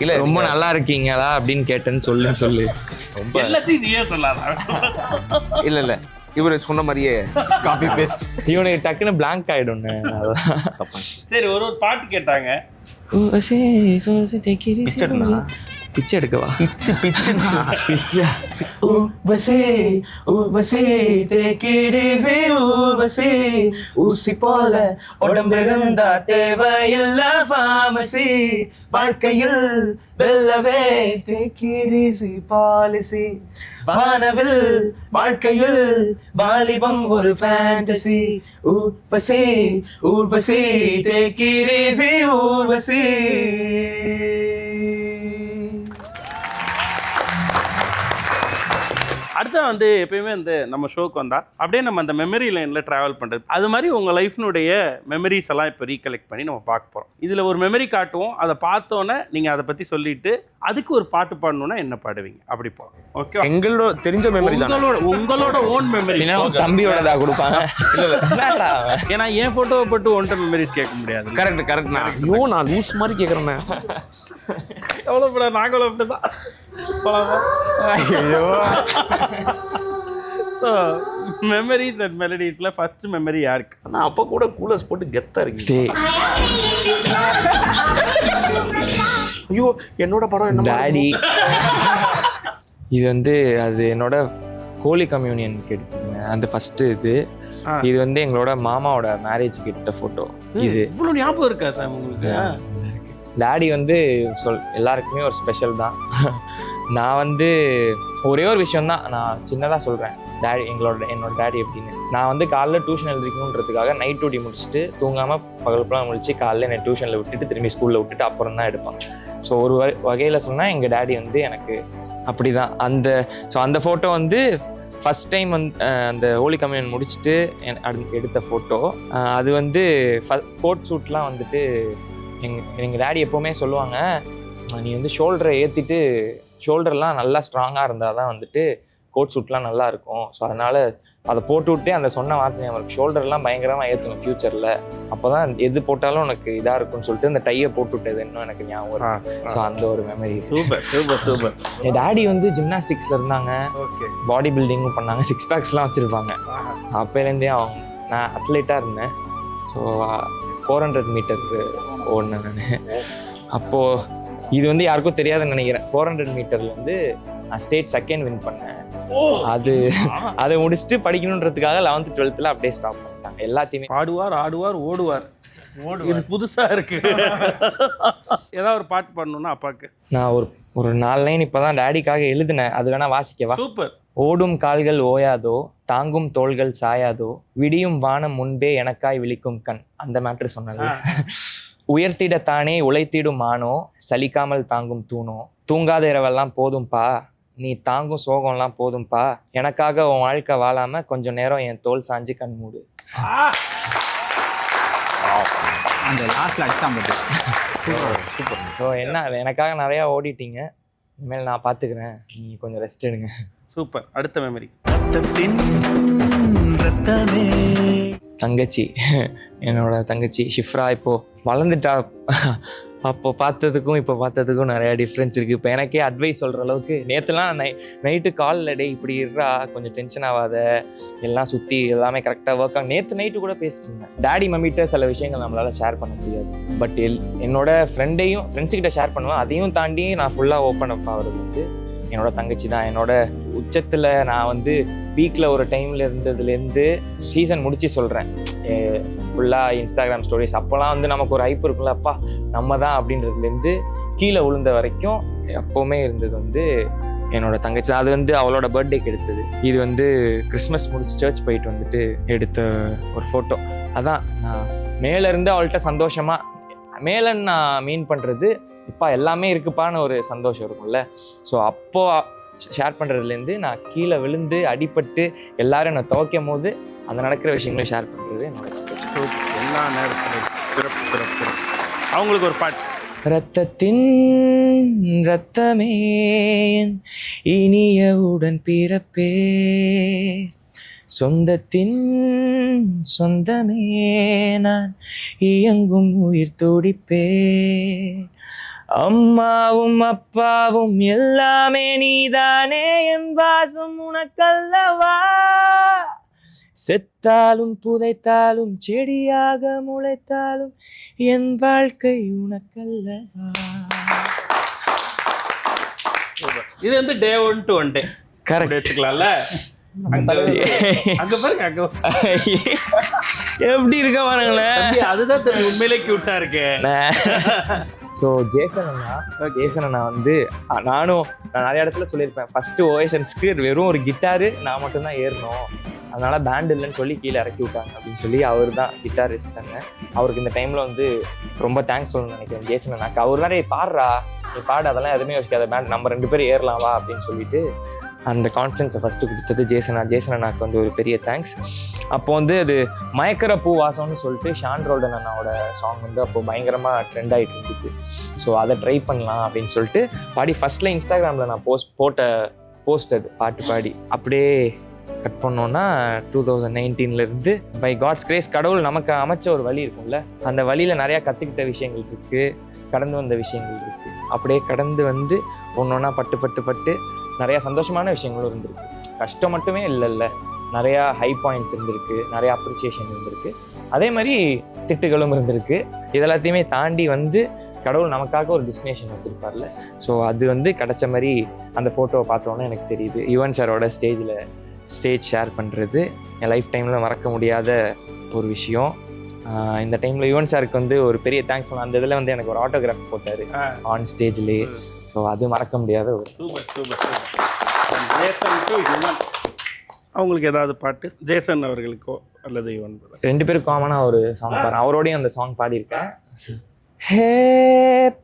இல்லை ரொம்ப நல்லா இருக்கீங்களா அப்படின்னு கேட்டேன்னு சொல்லு. ரொம்ப எல்லாத்தையும் நீயே சொல்லாத. இல்லை இவர் சொன்ன மாதிரியே காப்பி பேஸ்ட். இவனுக்கு டக்குன்னு பிளாங்க் ஆகிடும்னு. சரி, ஒரு பாட்டு கேட்டாங்க. பிச்சை எடுக்கவா? ஊசி போல உடம்பிருந்தா தேவையில்ல ஃபார்மசி, வாழ்க்கையில் வெல்லவே டேக் இட் ஈஸி பாலிசி, வானவில் வாழ்க்கையில் வாலிபம் ஒரு fantasy, Urvashi take it easy Urvashi. அடுத்த வந்து எப்பயுமே வந்து நம்ம ஷோக்கு வந்தால் அப்படியே நம்ம அந்த மெமரி லைனில் ட்ராவல் பண்ணுறது, அது மாதிரி உங்கள் லைஃப்னுடைய மெமரிஸ் எல்லாம் இப்போ ரீகலெக்ட் பண்ணி நம்ம பார்க்க போகிறோம். இதில் ஒரு மெமரி காட்டுவோம், அதை பார்த்தோன்னே நீங்கள் அதை பற்றி சொல்லிவிட்டு அதுக்கு ஒரு பாட்டு பாடணுன்னா என்ன பாடுவீங்க, அப்படி போகிறோம். ஓகே, எங்களோட தெரிஞ்ச மெமரி தான், உங்களோட ஓன் மெமரி. தம்பியோடதா கொடுப்பாங்க. ஏன்னா என் ஃபோட்டோவை போட்டு ஒன்றை மெமரிஸ் கேட்க முடியாது. கரெக்ட். நான் லூஸ் மாதிரி கேட்குறேன். எவ்வளோ பட நாங்களும் அப்படி தான். ஐயோ, மெமரிஸ் அண்ட் மெலடிஸ்ல ஃபர்ஸ்ட் மெமரி யாருக்கு? நான் அப்போ கூட கூலர்ஸ் போட்டு கெத்தா இருக்கு. ஐயோ, என்னோட படம் என்ன டாடி. இது வந்து அது என்னோட ஹோலி கம்யூனியனுக்கு எடுத்துங்க அந்த ஃபர்ஸ்ட் இது வந்து எங்களோட மாமாவோட மேரேஜுக்கு எடுத்த ஃபோட்டோ. இது இவ்வளோ ஞாபகம் இருக்கா சார் உங்களுக்கு? டாடி வந்து எல்லாருக்குமே ஒரு ஸ்பெஷல் தான். நான் வந்து ஒரே ஒரு விஷயம்தான் நான் சின்னதாக சொல்கிறேன். என்னோட டாடி எப்படின்னு, நான் வந்து காலைல டியூஷன் எழுதிக்கணுன்றதுக்காக நைட் டியூட்டி முடிச்சுட்டு தூங்காமல் பகல் முடிச்சு காலைல என்னை டியூஷனில் விட்டுட்டு திரும்பி ஸ்கூலில் விட்டுட்டு அப்புறம் தான் எடுப்பாங்க. ஸோ ஒரு வகையில் சொன்னால் எங்கள் டாடி வந்து எனக்கு அப்படி தான். அந்த ஃபோட்டோ வந்து ஃபஸ்ட் டைம் வந்து அந்த ஹோலி கம்யூனியன் முடிச்சுட்டு எடுத்த ஃபோட்டோ. அது வந்து கோட் சூட்லாம் வந்துட்டு எங்கள் டாடி எப்போவுமே சொல்லுவாங்க, நீ வந்து ஷோல்டரை ஏற்றிட்டு ஷோல்டர்லாம் நல்லா ஸ்ட்ராங்காக இருந்தால் தான் வந்துட்டு கோட் சூட்லாம் நல்லா இருக்கும். ஸோ அதனால் அதை போட்டு விட்டு அந்த சொன்ன வார்த்தை அவருக்கு ஷோல்டர்லாம் பயங்கரமாக ஏற்றணும் ஃப்யூச்சரில், அப்போ தான் எது போட்டாலும் உனக்கு இதாக இருக்கும்னு சொல்லிட்டு அந்த டையை போட்டு விட்டது இன்னும் எனக்கு ஞாபகம். ஸோ அந்த ஒரு மெமரி. சூப்பர். என் டாடி வந்து ஜிம்னாஸ்டிக்ஸில் இருந்தாங்க, பாடி பில்டிங்கும் பண்ணாங்க, 6 பேக்ஸ்லாம் வச்சுருப்பாங்க. அப்போலேருந்தே நான் அத்லீட்டாக இருந்தேன். ஸோ 400 மீட்டருக்கு ஓடினேன் நான். அப்போது இது வந்து யாருக்கும் தெரியாதுன்னு நினைக்கிறேன். 400 மீட்டரில் வந்து நான் ஸ்டேட் 2nd வின் பண்ணேன். அதை முடிச்சுட்டு படிக்கணுன்றதுக்காக 11th 12th அப்படியே ஸ்டாப் பண்ணிட்டாங்க. எல்லாத்தையுமே பாடுவார், ஆடுவார், ஓடுவார். இது புதுசா இருக்கு. ஏதாவது ஒரு பாட்டு பாடணும்னா அப்பாக்கு நான் ஒரு 4 லைன் இப்போதான் டாடிக்காக எழுதினேன், அது வேணா வாசிக்கவா? சூப்பர். ஓடும் கால்கள் ஓயாதோ, தாங்கும் தோள்கள் சாயாதோ, விடியும் வானம் முன்பே எனக்காய் விழிக்கும் கண். அந்த மேட்ரு சொன்னது. உயர்த்திடத்தானே உழைத்திடும் மானோ, சலிக்காமல் தாங்கும் தூணோ, தூங்காத இரவெல்லாம் போதும்பா, நீ தாங்கும் சோகம்லாம் போதும்பா, எனக்காக உன் வாழ்க்கை வாழாம கொஞ்சம் நேரம் என் தோல் சாஞ்சு கண் மூடு. ஸோ என்ன, எனக்காக நிறையா ஓடிட்டீங்க, இனிமேல் நான் பார்த்துக்கிறேன், நீ கொஞ்சம் ரெஸ்ட் எடுங்க. சூப்பர். அடுத்த மெமரி. தங்கச்சி, என்னோட தங்கச்சி ஷிஃப்ரா இப்போ வளர்ந்துட்டா. அப்போ பார்த்ததுக்கும் இப்போ பார்த்ததுக்கும் நிறையா டிஃப்ரென்ஸ் இருக்குது. இப்போ எனக்கே அட்வைஸ் சொல்கிற அளவுக்கு நேற்றுலாம் நைட்டு காலில் டே இப்படி இருறா, கொஞ்சம் டென்ஷன் ஆகாத, எல்லாம் சுற்றி எல்லாமே கரெக்டாக ஒர்க் ஆகும். நேற்று நைட்டு கூட பேசிட்டு இருந்தேன். டேடி மம்மிகிட்ட சில விஷயங்கள் நம்மளால் ஷேர் பண்ண முடியாது, பட் என்னோட ஃப்ரெண்ட்ஸுக்கிட்ட ஷேர் பண்ணுவேன். அதையும் தாண்டி நான் ஃபுல்லாக ஓப்பன் அப் ஆகிறது வந்து என்னோட தங்கச்சி தான். என்னோட உச்சத்தில் நான் வந்து வீக்கில் ஒரு டைமில் இருந்ததுலேருந்து சீசன் முடிச்சு சொல்கிறேன், ஃபுல்லாக இன்ஸ்டாகிராம் ஸ்டோரிஸ் அப்போலாம் வந்து நமக்கு ஒரு ஹைப் இருக்குல்ல, அப்பா நம்ம தான் அப்படின்றதுலேருந்து கீழே விழுந்த வரைக்கும் எப்போவுமே இருந்தது வந்து என்னோட தங்கச்சி தான். அது வந்து அவளோட பர்த்டேக்கு எடுத்தது. இது வந்து கிறிஸ்மஸ் முடிச்சு சர்ச் போயிட்டு வந்துட்டு எடுத்த ஒரு ஃபோட்டோ. அதான் நான் மேலேருந்து அவள்கிட்ட சந்தோஷமாக, மேலன்னு நான் மீன் பண்ணுறது இப்போ எல்லாமே இருக்குப்பான்னு ஒரு சந்தோஷம் இருக்கும்ல. ஸோ அப்போது ஷேர் பண்ணுறதுலேருந்து நான் கீழே விழுந்து அடிபட்டு எல்லாரும் என்னை துவைக்கும் போது அந்த நடக்கிற விஷயங்களை ஷேர் பண்ணுறது என்னோட எல்லா நேரத்திலும் சிறப்பு. அவங்களுக்கு ஒரு பாட்டு. இரத்தத்தின் இரத்தமே இனிய உடன் பிறப்பே, சொந்தத்தின் சொந்தமே நான் இயங்கும் உயிர் துடிப்பே, அம்மாவும் அப்பாவும் எல்லாமே நீதானே, என் வாசம் உனக்கல்லவா, செத்தாலும் புதைத்தாலும் செடியாக முளைத்தாலும் என் வாழ்க்கை உனக்கல்லவா. இது வந்து டே 1 to 1 டே கரெக்ட் எடுத்துக்கலாம்ல. அங்க பாருங்க, அங்க எப்படி இருக்க பாருங்களேன், அதுதான் உண்மையிலே கியூட்டா இருக்கு. ஸோ ஜேசன் அண்ணா வந்து நான் நிறைய இடத்துல சொல்லியிருப்பேன், ஃபர்ஸ்ட் ஓஎஷன்ஸ்க்கு வெறும் ஒரு கிட்டாரு நான் மட்டும்தான் ஏறணும், அதனால பேண்ட் இல்லைன்னு சொல்லி கீழே இறக்கி விட்டாங்க அப்படின்னு சொல்லி அவர் தான் கிட்டாரிஸ்டாங்க. அவருக்கு இந்த டைமில் வந்து ரொம்ப தேங்க்ஸ் சொல்லணும்னு நினைக்கிறேன் ஜேசன் அண்ணாக்கு. அவர் தான் பாடுறா, நீ பாடு, அதெல்லாம் எதுவுமே யோசிக்காத, பேண்ட் நம்ம 2 பேரும் ஏறலாம் வா அப்படின்னு சொல்லிட்டு அந்த கான்ஃபிடன்ஸை ஃபஸ்ட்டு கொடுத்தது ஜேசன் அண்ணாக்கு வந்து ஒரு பெரிய தேங்க்ஸ். அப்போ வந்து அது மயக்கர பூ வாசம்னு சொல்லிட்டு ஷான் ரோல்டன் அண்ணாவோட சாங் வந்து அப்போது பயங்கரமாக ட்ரெண்ட் ஆகிட்டு இருந்துச்சு. ஸோ அதை ட்ரை பண்ணலாம் அப்படின்னு சொல்லிட்டு பாடி ஃபஸ்ட்டில் இன்ஸ்டாகிராமில் நான் போஸ்ட் அது பாட்டு பாடி அப்படியே கட் பண்ணோன்னா 2019 பை காட்ஸ் கிரேஸ் கடவுள் நமக்கு அமைச்ச ஒரு வழி இருக்கும்ல, அந்த வழியில் நிறையா கற்றுக்கிட்ட விஷயங்கள் இருக்குது, கடந்து வந்த விஷயங்கள் இருக்குது. அப்படியே கடந்து வந்து ஒன்றொன்னா பட்டு நிறையா சந்தோஷமான விஷயங்களும் இருந்திருக்கு. கஷ்டம் மட்டுமே இல்லைல்ல, நிறையா ஹை பாயிண்ட்ஸ் இருந்திருக்கு, நிறையா அப்ரிசியேஷன் இருந்திருக்கு, அதே மாதிரி திட்டுகளும் இருந்திருக்கு. இதெல்லாத்தையுமே தாண்டி வந்து கடவுள் நமக்காக ஒரு டெஸ்டினேஷன் வச்சுருப்பார்ல. ஸோ அது வந்து கிடச்ச மாதிரி அந்த ஃபோட்டோவை பார்த்தோன்னே எனக்கு தெரியுது. யுவன் சாரோட ஸ்டேஜ் ஷேர் பண்ணுறது என் லைஃப் டைமில் மறக்க முடியாத ஒரு விஷயம். இந்த டைமில் யுவன் சாருக்கு வந்து ஒரு பெரிய தேங்க்ஸ் சொல்லணும். அந்த இதில் வந்து எனக்கு ஒரு ஆட்டோகிராஃப் போட்டார் ஆன் ஸ்டேஜ்லேயே. ஸோ அது மறக்க முடியாத ஒரு சூப்பர். அவங்களுக்கு ஏதாவது பாட்டு ஜேசன் அவர்களுக்கோ அல்லது யுவன் 2 பேரும் காமனாக ஒரு சாங் பாடுறேன், அவரோடையும் அந்த சாங் பாடியிருக்கேன். ஹே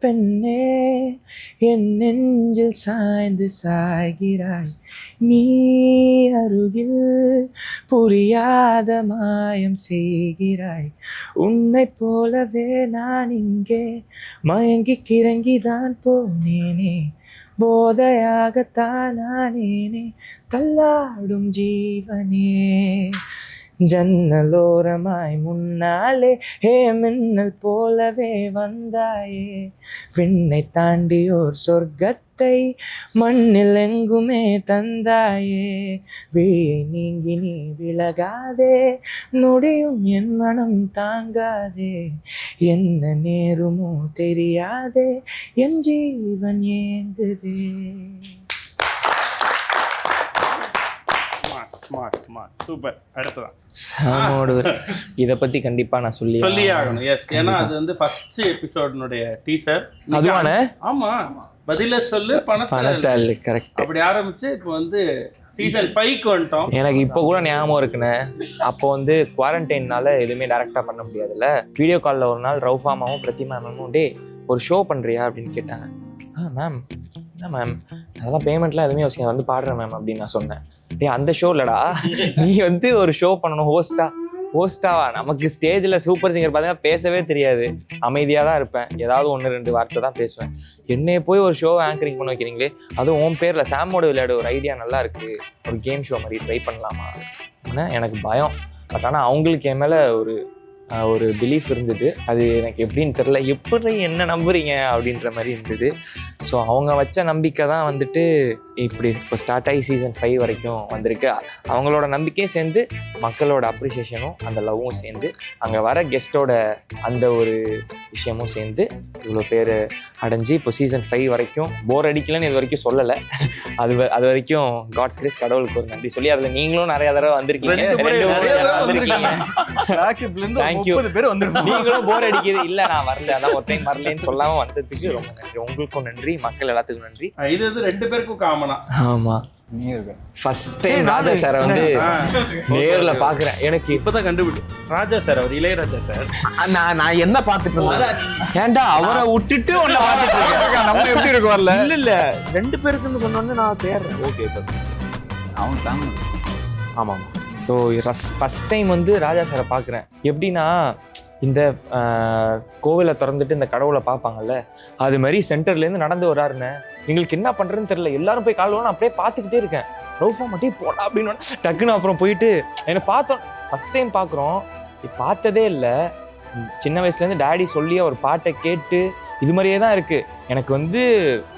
பெண்ணே என் நெஞ்சில் சாய்ந்து சாய்கிறாய், நீ அருகில் புரியாத மாயம் செய்கிறாய், உன்னை போலவே நான் இங்கே மயங்கி கிறங்கிதான் போனேனே, போதையாகத்தான் நானேனே தள்ளாடும் ஜீவனே, ஜன்னலோரமாய் முன்னாலே ஹே மின்னல் போலவே வந்தாயே, விண்ணை தாண்டி ஓர் சொர்க்கத்தை மண்ணில் எங்குமே தந்தாயே, விழியை நீங்கி நீ விலகாதே, நொடியும் என் மனம் தாங்காதே, என்ன நேருமோ தெரியாதே, என் ஜீவன் ஏங்குதே. சூப்பர். அடுத்ததான் இதை பத்தி கண்டிப்பா நான் சொல்லி ஆகணும். எஸ், ஏன்னா அது வந்து ஃபர்ஸ்ட் எபிசோட்னுடைய டீசர். அதுவானே? ஆமா, பதில சொல்லு பணத்தால் கரெக்ட். அப்படி ஆரம்பிச்சு இப்போ வந்து சீசன் 5க்கு வந்துட்டோம். எனக்கு இப்போ கூட ஞாபகம் இருக்குண்ணே, அப்போ வந்து குவாரண்டைன்னால எதுவுமே டேரக்டா பண்ண முடியாதுல்ல. வீடியோ காலில் ஒரு நாள் ரவுஃபாமாவும் பிரதிமா மேமும் டே ஒரு ஷோ பண்றியா அப்படின்னு கேட்டாங்க. மேம் என்ன மேம், அதெல்லாம் பேமெண்ட்லாம் எதுவுமே யோசிக்க, வந்து பாடுறேன் மேம் அப்படின்னு நான் சொன்னேன். அந்த ஷோ இல்லடா, நீ வந்து ஒரு ஷோ பண்ணணும், ஹோஸ்டாவா? நமக்கு ஸ்டேஜில் சூப்பர் சிங்கர் பார்த்தீங்கன்னா பேசவே தெரியாது, அமைதியாக தான் இருப்பேன், ஏதாவது 1-2 வார்த்தை தான் பேசுவேன். என்னைய போய் ஒரு ஷோ ஆங்கரிங் பண்ண வைக்கிறீங்களே, அதுவும் உன் பேரில் சாமோட விளையாட ஒரு ஐடியா நல்லா இருக்குது, ஒரு கேம் ஷோ மாதிரி ட்ரை பண்ணலாமா? எனக்கு பயம். பட் ஆனால் அவங்களுக்கு என் மேலே ஒரு ஒரு பிலீஃப் இருந்தது. அது எனக்கு எப்படின்னு தெரில, எப்படி என்ன நம்புறீங்க அப்படின்ற மாதிரி இருந்தது. ஸோ அவங்க வச்ச நம்பிக்கை தான் வந்துட்டு இப்படி இப்போ ஸ்டார்ட் ஆகி சீசன் 5 வரைக்கும் வந்திருக்கு. அவங்களோட நம்பிக்கையும் சேர்ந்து மக்களோட அப்ரிசியேஷனும் அந்த லவ்வும் சேர்ந்து அங்கே வர கெஸ்ட்டோட அந்த ஒரு விஷயமும் சேர்ந்து இவ்வளோ பேர் அடைஞ்சு இப்போ சீசன் 5 வரைக்கும் போர் அடிக்கலன்னு இது வரைக்கும் சொல்லலை. அது வரைக்கும் காட்ஸ் கிரேஸ், கடவுளுக்கு ஒரு நன்றி சொல்லி அதில் நீங்களும் நிறைய தடவை வந்திருக்கீங்க. நீங்களும் போர் அடிக்குது இல்லை நான் வரல, அதான் ஒரு டைம் வரலன்னு சொல்லாமல் வந்ததுக்கு ரொம்ப நன்றி. உங்களுக்கும் நன்றி, மக்கள் எல்லாத்துக்கும் நன்றி. இது 2 பேருக்கும் காமனா. ஆமா, ஃபர்ஸ்ட் டைம் ராஜா சாரை வந்து நேர்ல பாக்குறேன். எனக்கு இப்பதான் கண்டுபிடி ராஜா சார், அவர் இளையராஜா சார். நான் என்ன பார்த்துட்டு இருந்தேன், ஏன்டா அவரை விட்டுட்டு ஒன்ன பார்த்துட்டு இருக்கேன். நம்ம எப்படி இருக்கு வரல? இல்ல 2 பேருக்குன்னு சொன்னோன்னு நான் தேடுறேன். ஓகே அவன் சாங். ஆமாம். ஸோ ஃபர்ஸ்ட் டைம் வந்து ராஜா சாரை பார்க்குறேன். எப்படின்னா இந்த கோவிலை திறந்துட்டு இந்த கடவுளை பார்ப்பாங்கல்ல, அது மாதிரி சென்டர்லேருந்து நடந்து வராருன்னு எங்களுக்கு என்ன பண்ணுறதுன்னு தெரியல. எல்லாரும் போய் கால் அப்படியே பார்த்துக்கிட்டே இருக்கேன். ரவுஃபா மட்டும் போடா அப்படின்னு டக்குன்னு அப்புறம் போயிட்டு என்னை பார்த்தோம். ஃபஸ்ட் டைம் பார்க்குறோம், பார்த்ததே இல்லை. சின்ன வயசுலேருந்து டேடி சொல்லி அவர் பாட்டை கேட்டு இது மாதிரியே தான் இருக்குது. எனக்கு வந்து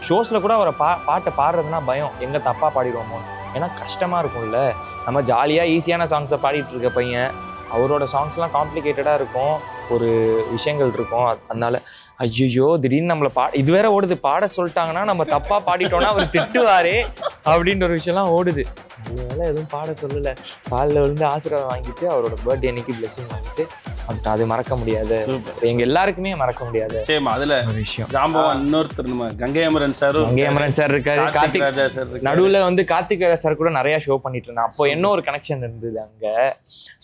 ஷோஸில் கூட அவரை பாட்டை பாடுறதுனா பயம், எங்கே தப்பாக பாடிடுவோமோ. ஏன்னா கஷ்டமாக இருக்கும்ல, நம்ம ஜாலியாக ஈஸியான சாங்ஸை பாடிட்டு இருக்க பையன், அவரோட சாங்ஸ்லாம் காம்ப்ளிகேட்டடாக இருக்கும், ஒரு விஷயங்கள் இருக்கும். அதனால ஐயோ திடீர்னு நம்மளை இது வேற ஓடுது, பாட சொல்லிட்டாங்கன்னா நம்ம தப்பாக பாடிட்டோன்னா அவர் திட்டுவாரே அப்படின்ற ஒரு விஷயம்லாம் ஓடுது. அதனால எதுவும் பாட சொல்லலை, காலில் விழுந்து ஆசீர்வாதம் வாங்கிட்டு அவரோட பர்த்டே அன்னைக்கு பிளெஸிங் வாங்கிட்டு வந்துட்டு. அது மறக்க முடியாது, எங்க எல்லாருக்குமே மறக்க முடியாது. அதுல ஒரு விஷயம் ஜாம்பவான் இன்னொருத்தர் நம்ம கங்கை அமரன் சார் இருக்காரு, கார்த்திக் ராஜா சார் நடுவில் வந்து கார்த்திக் ராஜா சார் கூட நிறைய ஷோ பண்ணிட்டு இருந்தான். அப்போ என்ன ஒரு கனெக்ஷன் இருந்தது அங்க.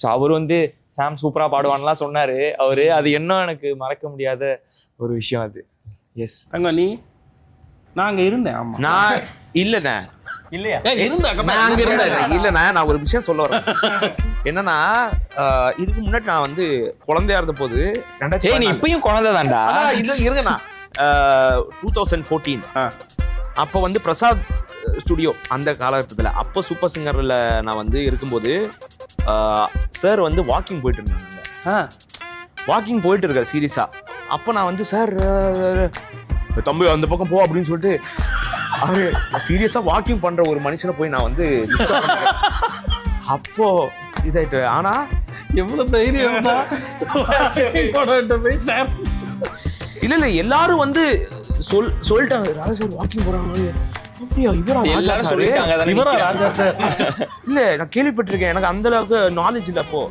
ஸோ அவர் வந்து சாம் சூப்பரா பாடுவான்லாம் சொன்னாரு அவரு. அது என்ன எனக்கு மறக்க முடியாத ஒரு விஷயம் அது. எஸ் அங்க நீ நான் அங்க இருந்தேன். ஆமா நான் இல்லைண்ணே, இல்லையா நான் அங்க இருந்தேன். இல்லைண்ணா, நான் ஒரு விஷயம் சொல்ல வரேன். என்னன்னா இதுக்கு முன்னாடி நான் வந்து குழந்தையா இருந்த போது நீ இப்பயும் குழந்தை தான்டா. இல்லை இருங்கண்ணா, 2014 அப்போ வந்து பிரசாத் ஸ்டுடியோ அந்த காலகட்டத்தில், அப்போ சூப்பர் சிங்கரில் நான் வந்து இருக்கும்போது சார் வந்து வாக்கிங் போயிட்டு இருந்தாங்க. வாக்கிங் போயிட்டு இருக்காரு சீரியஸாக. அப்போ நான் வந்து சார் தம்பி அந்த பக்கம் போ அப்படின்னு சொல்லிட்டு அவரு சீரியஸாக வாக்கிங் பண்ணுற ஒரு மனுஷனை போய் நான் வந்து அப்போ இதாயிட்டு. ஆனால் எவ்வளோ தைரியம் இல்லை எல்லாரும் வந்து சொல்லிட்டாங்க ராஜா சார் வாக்கிங் போறாங்க. அப்படியா, இவரா ராஜா சார்? இல்ல நான் கேள்விப்பட்டிருக்கேன், எனக்கு அந்த அளவுக்கு நாலேஜ் இல்லை. அப்போ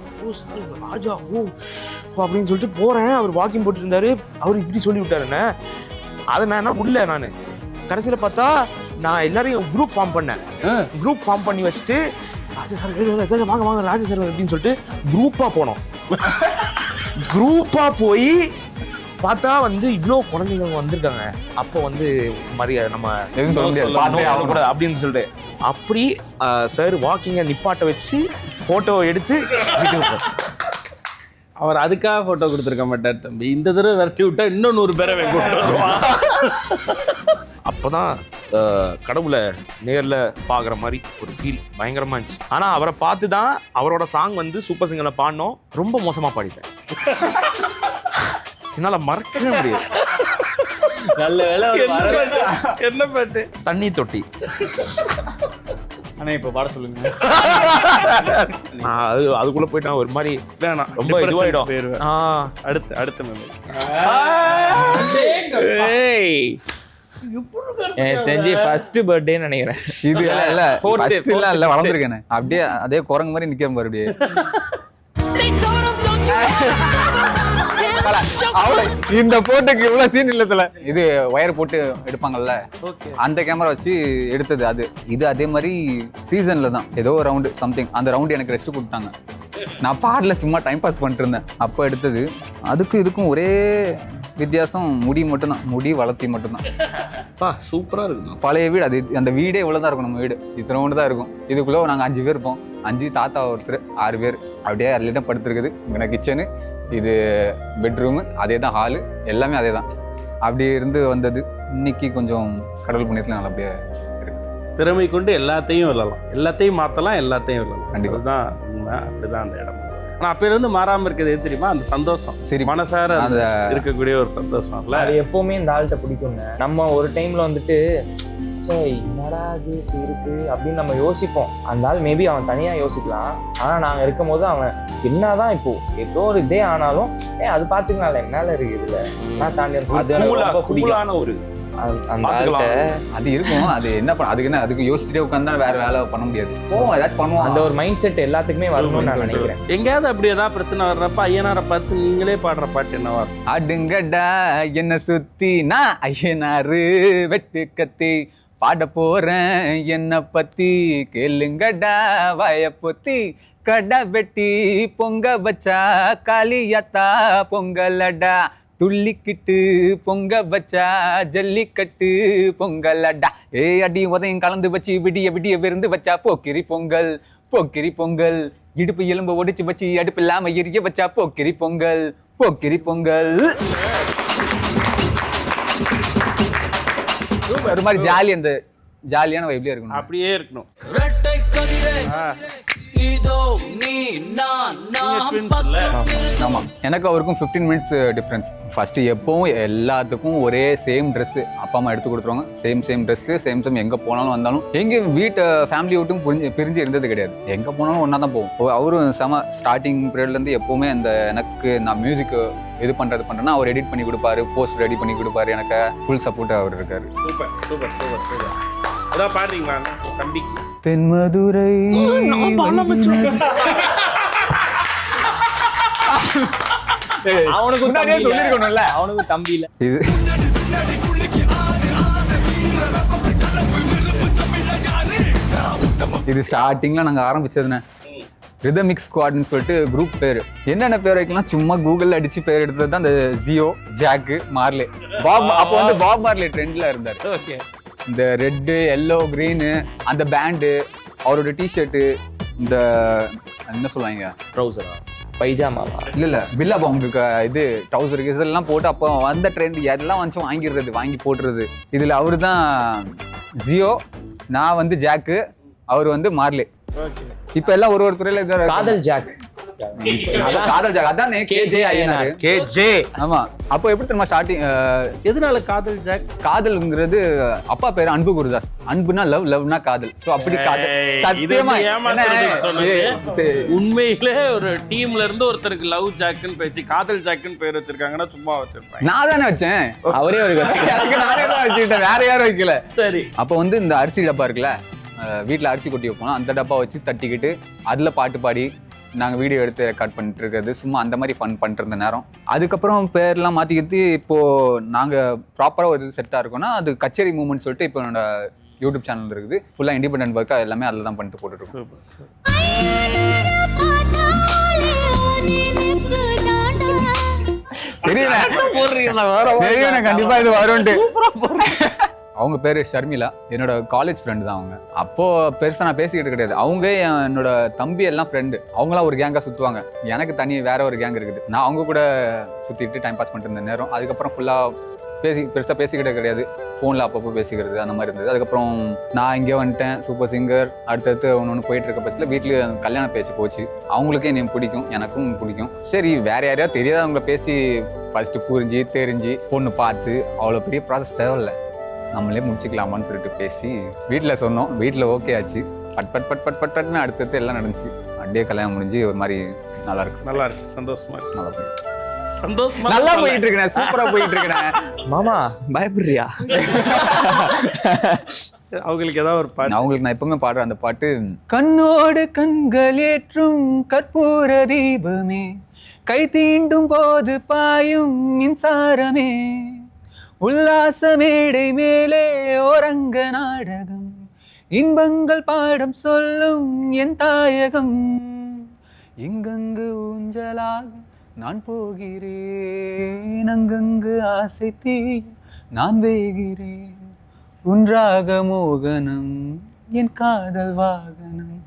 ராஜா அப்படின்னு சொல்லிட்டு போறேன். அவர் வாக்கிங் போட்டு இருந்தாரு, அவர் இப்படி சொல்லி விட்டாருன்னு. அதை நான் என்ன உள்ள நான் கடைசியில் பார்த்தா நான் எல்லாரையும் குரூப் ஃபார்ம் பண்ணேன். குரூப் ஃபார்ம் பண்ணி வச்சுட்டு ராஜா சார் வாங்க வாங்க ராஜா சார் அப்படின்னு சொல்லிட்டு குரூப்பா போனோம். குரூப்பா போய் பார்த்தா வந்து இவ்வளோ குழந்தைங்க வந்திருக்காங்க. அப்போ வந்து மாதிரி நம்ம எதுவும் சொல்ல முடியாது கூட அப்படின்னு சொல்லிட்டு அப்படி சார் வாக்கிங்கை நிப்பாட்ட வச்சு ஃபோட்டோ எடுத்து வீட்டுக்கு அவர் அதுக்காக ஃபோட்டோ கொடுத்துருக்க மாட்டார் தம்பி. இந்த தடவை விரட்டி விட்டா இன்னும் 100 பேரை அப்போதான் கடவுளை நேரில் பார்க்குற மாதிரி ஒரு ஃபீல் பயங்கரமாக இருந்துச்சு. ஆனால் அவரை பார்த்து தான் அவரோட சாங் வந்து சூப்பர் சிங்கரில் பாடினோம். ரொம்ப மோசமாக பாடிட்டேன், என்னால் மறக்கவே முடியாது. நல்ல வேலை. என்ன பாட்டு? தண்ணி தொட்டி. ஆனால் இப்போ பாட சொல்லுங்க. அதுக்குள்ளே போயிட்டு நான் ஒரு மாதிரி வேணாம், ரொம்ப இதுவாயிடும். அடுத்த மெமரி தெரிஞ்சு ஃபர்ஸ்ட் பர்த்டேன்னு நினைக்கிறேன். இது இல்ல வளர்ந்துருக்கேன் அப்படியே அதே குரங்கு மாதிரி நிற்கிறேன் மறுபடியே. இந்த போட்டோக்கு இவ்வளவு சீன் இல்லத்துல இது ஒயர் போட்டு எடுப்பாங்கல்ல, அந்த கேமரா வச்சு எடுத்தது அது. இது அதே மாதிரி சீசன்ல தான் ஏதோ ரவுண்டு சம்திங், அந்த ரவுண்டு எனக்கு ரெஸ்ட் கொடுத்தாங்க. நான் பாடல சும்மா டைம் பாஸ் பண்ணிட்டு இருந்தேன். அப்போ எடுத்தது. அதுக்கும் இதுக்கும் ஒரே வித்தியாசம் முடி மட்டும்தான், முடி வளர்த்தி மட்டும்தான். சூப்பராக இருக்கும். பழைய வீடு அது, அந்த வீடே இவ்வளோதான் இருக்கும். நம்ம வீடு இத்தனை தான் இருக்கும். இதுக்குள்ளே நாங்கள் 5 பேர் இருப்போம். 5 தாத்தா ஒருத்தர் 6 பேர் அப்படியே அதில் தான் படுத்துருக்குது. இங்கே கிச்சனு, இது பெட்ரூமு, அதே தான் ஹாலு, எல்லாமே அதே தான். அப்படி இருந்து வந்தது. இன்னைக்கு கொஞ்சம் கடவுள் புண்ணியத்தில் நல்லபடியாக இருக்கு. திறமை கொண்டு எல்லாத்தையும் விழலாம், எல்லாத்தையும் மாற்றலாம், எல்லாத்தையும் விழலாம். கண்டிப்பாக தான் உண்மை. அப்படிதான் அந்த இடம். ஆனால் அப்போலேருந்து மாறாமல் இருக்கிறது எது தெரியுமா? அந்த சந்தோஷம். சரி, மனசார அந்த இருக்கக்கூடிய ஒரு சந்தோஷம் இல்லை? அது எப்பவுமே இந்த ஆள்கிட்ட பிடிக்குங்க. நம்ம ஒரு டைம்ல வந்துட்டு சே என்னடா அது இப்படி இருக்கு அப்படின்னு நம்ம யோசிப்போம். அந்த ஆள் மேபி அவன் தனியா யோசிக்கலாம். ஆனா நாங்க இருக்கும் போது அவன் என்னதான் இப்போ ஏதோ ஒரு இதே ஆனாலும் அது பாத்துக்கலாம் என்னால இருக்கு இதுல நான் தாண்டி ஒரு அந்த ஆள்கிட்ட அது இருக்கும். அது என்ன பண்ண அதுக்கு என்ன அதுக்கு யோசிச்சுட்டே உட்காந்தா வேற வேலை பண்ண முடியாது. ஏதாச்சும் பண்ணுவோம். அந்த ஒரு மைண்ட் செட் எல்லாத்துக்குமே வரணும்னு நான் நினைக்கிறேன். எங்கேயாவது அப்படி ஏதாவது பிரச்சனை வர்றப்ப ஐயனாரை பார்த்து நீங்களே பாடுற பாட்டு என்னவா இருக்கும்? அடுங்கடா என்ன சுத்தி நான் ஐயனாரு வெட்டு கத்தி பாட போறேன் என்ன பத்தி கேளுங்கடா வாய பொத்தி கடை வெட்டி பொங்க வச்சா காளியாத்தா பொங்கலடா துள்ளிக்கிட்டு பொங்க வச்சா ஜல்லிக்கட்டு பொங்கலடா அடி உதயம் கலந்து வச்சு விடிய விடிய விருந்து வச்சா போக்கிரி பொங்கல் போக்கிரி பொங்கல் இடுப்பு எலும்பு ஒடிச்சு வச்சு அடுப்பு இல்லாம எரிய வச்சா போக்கிரி பொங்கல் போக்கிரி பொங்கல். ஒரு மாதிரி ஜாலி அந்த ஜாலியான வைப்லயே இருக்கணும். அப்படியே இருக்கணும். ஆமா, எனக்கு அவருக்கும் 15 மினிட்ஸ் டிஃப்ரென்ஸ். ஃபர்ஸ்ட் எப்பவும் எல்லாத்துக்கும் ஒரே சேம் ட்ரெஸ் அப்பா அம்மா எடுத்து கொடுத்துருவாங்க. சேம் ட்ரெஸ் சேம் எங்க போனாலும் வந்தாலும் எங்க வீட்டு ஃபேமிலி விட்டும் பிரிஞ்சு இருந்தது கிடையாது. எங்க போனாலும் ஒன்னா தான் போவோம். அவரும் ஸ்டார்டிங் பீரியட்ல இருந்து எப்பவுமே அந்த எனக்கு நான் மியூசிக் இது பண்றேன்னா அவர் எடிட் பண்ணி கொடுப்பாரு, போஸ்ட் ரெடி பண்ணி கொடுப்பாரு. எனக்கு ஃபுல் சப்போர்ட் அவர் இருக்காரு. Super super super super. அதான் பாடுறீங்களா தம்பி? தென்மதுரை அவனுக்கு முன்னாடியே சொல்லிருக்கணும்ல, அவனுக்கு தம்பி இல்ல. இது ஸ்டார்டிங்ல நாங்க ஆரம்பிச்சதுன்னு ரிதமிக் ஸ்குவாட்னு சொல்லிட்டு குரூப் பேர். என்னென்ன பேர் வைக்கலாம் சும்மா கூகுள்ல அடிச்சு பேர் எடுத்தது தான் அந்த ஜியோ, ஜாக்கு, மார்லே. பாப் அப்போ வந்து பாப் மார்லே ட்ரெண்ட்ல இருந்தார். ஓகே. இந்த ரெட்டு, எல்லோ, கிரீனு அந்த பேண்டு, அவரோட டிஷர்ட்டு, இந்த என்ன சொல்லுவாங்க ட்ரௌசரா பைஜாமாவா இல்ல பில்லாபா உங்களுக்கு இது ட்ரௌசர் இதெல்லாம் போட்டு அப்போ வந்த ட்ரெண்ட் எதெல்லாம் வந்து வாங்கி போட்டுறது. இதுல அவரு தான் ஜியோ, நான் வந்து ஜாக்கு, அவர் வந்து மார்லே. இப்ப எல்லாம் ஒரு துறையில காதல் ஜாக். காதல் ஜாக் அதானே கேஜே ஐயனார். கேஜே. ஆமா, அப்போ எப்படி தெரியுமா ஸ்டார்டிங் எதனால காதல் ஜாக்? காதல்ங்கிறது அப்பா பேரு அன்பு குருதாஸ். அன்புனா லவ், லவ்னா காதல். சோ அப்படி காதல் சத்தியமா உண்மையிலே ஒரு டீம்ல இருந்து ஒருத்தருக்கு லவ் ஜாக்குன்னு பேசி காதல் ஜாக்குன்னு பேர் வச்சிருக்காங்கன்னா சும்மா வச்சிருப்பாங்க. நான் தானே வச்சேன். அவரே ஒரு நானே தான் வச்சுக்கிட்டேன், வேற யாரும் வைக்கல. சரி. அப்போ வந்து இந்த அரிசி டப்பா இருக்குல்ல, வீட்டில் அரிசி கொட்டி வைப்போம். அந்த டப்பா வச்சு தட்டிக்கிட்டு அதில் பாட்டு பாடி நாங்கள் வீடியோ எடுத்து ரெக்கார்ட் பண்ணிட்டு இருக்கிறது. சும்மா அந்த மாதிரி ஃபன் பண்ணிட்டு நேரம். அதுக்கப்புறம் பேர்லாம் மாற்றிக்கிட்டு இப்போது நாங்கள் ப்ராப்பராக ஒரு இது செட்டாக இருக்கோம்னா அது கச்சேரி மூமெண்ட் சொல்லிட்டு இப்போ என்னோட யூடியூப் சேனல் இருக்குது. ஃபுல்லாக இண்டிபெண்டன்ட் ஒர்க்காக எல்லாமே அதில் தான் பண்ணிட்டு போட்டுருக்கோம். தெரியல கண்டிப்பாக இது வரும்ட்டு. அவங்க பேர் ஷர்மிளா, என்னோட காலேஜ் ஃப்ரெண்டு தான் அவங்க. அப்போ பெருசாக நான் பேசிக்கிட்டு கிடையாது. அவங்க என்னோட தம்பி எல்லாம் ஃப்ரெண்டு. அவங்களாம் ஒரு கேங்காக சுற்றுவாங்க. எனக்கு தனி வேற ஒரு கேங் இருக்குது. நான் அவங்க கூட சுற்றிட்டு டைம் பாஸ் பண்ணிட்டு இருந்த நேரம். அதுக்கப்புறம் ஃபுல்லாக பெருசாக பேசிக்கிட்டே கிடையாது. ஃபோனில் அப்பப்போ பேசிக்கிறது அந்த மாதிரி இருந்தது. அதுக்கப்புறம் நான் இங்கே வந்துட்டேன், சூப்பர் சிங்கர் அடுத்தடுத்து ஒன்று போயிட்டு இருக்க பட்சத்தில் வீட்டில் கல்யாண பேச்சு போச்சு. அவங்களுக்கே என்னை பிடிக்கும், எனக்கும் பிடிக்கும். சரி வேற யாரையா தெரியாதவங்கள பேசி ஃபர்ஸ்ட்டு புரிஞ்சு தெரிஞ்சு பொண்ணு பார்த்து அவ்வளோ பெரிய ப்ராசஸ் தேவையில்லை, நம்மளே முடிச்சுக்கலாமான்னு சொல்லிட்டு பேசி வீட்டில் சொன்னோம். வீட்டில் ஓகே ஆச்சு. பட்னு அடுத்தடுத்து எல்லாம் நடந்துச்சு. அப்படியே கல்யாணம் முடிஞ்சு ஒரு மாதிரி நல்லா இருக்கு. சந்தோஷமா இருக்கு. நல்லா போயிட்டு சந்தோஷமா நல்லா போயிட்டு இருக்கேன். சூப்பரா போயிட்டு இருக்கேன். மாமா பயப்படுறியா? அவங்களுக்கு ஏதாவது ஒரு பாட்டு? அவங்களுக்கு நான் எப்பவுமே பாடுறேன் அந்த பாட்டு. கண்ணோடு கண்கள் ஏற்றும் கற்பூர தீபமே, கை தீண்டும் போது பாயும் மின்சாரமே, உல்லாச மேடை மேலே ஓரங்க நாடகம், இன்பங்கள் பாடம் சொல்லும் என் தாயகம், இங்கங்கு ஊஞ்சலாக நான் போகிறேன், அங்கங்கு ஆசை தீ நான் வேகிறேன், உன்றாக மோகனம் என் காதல் வாகனம்,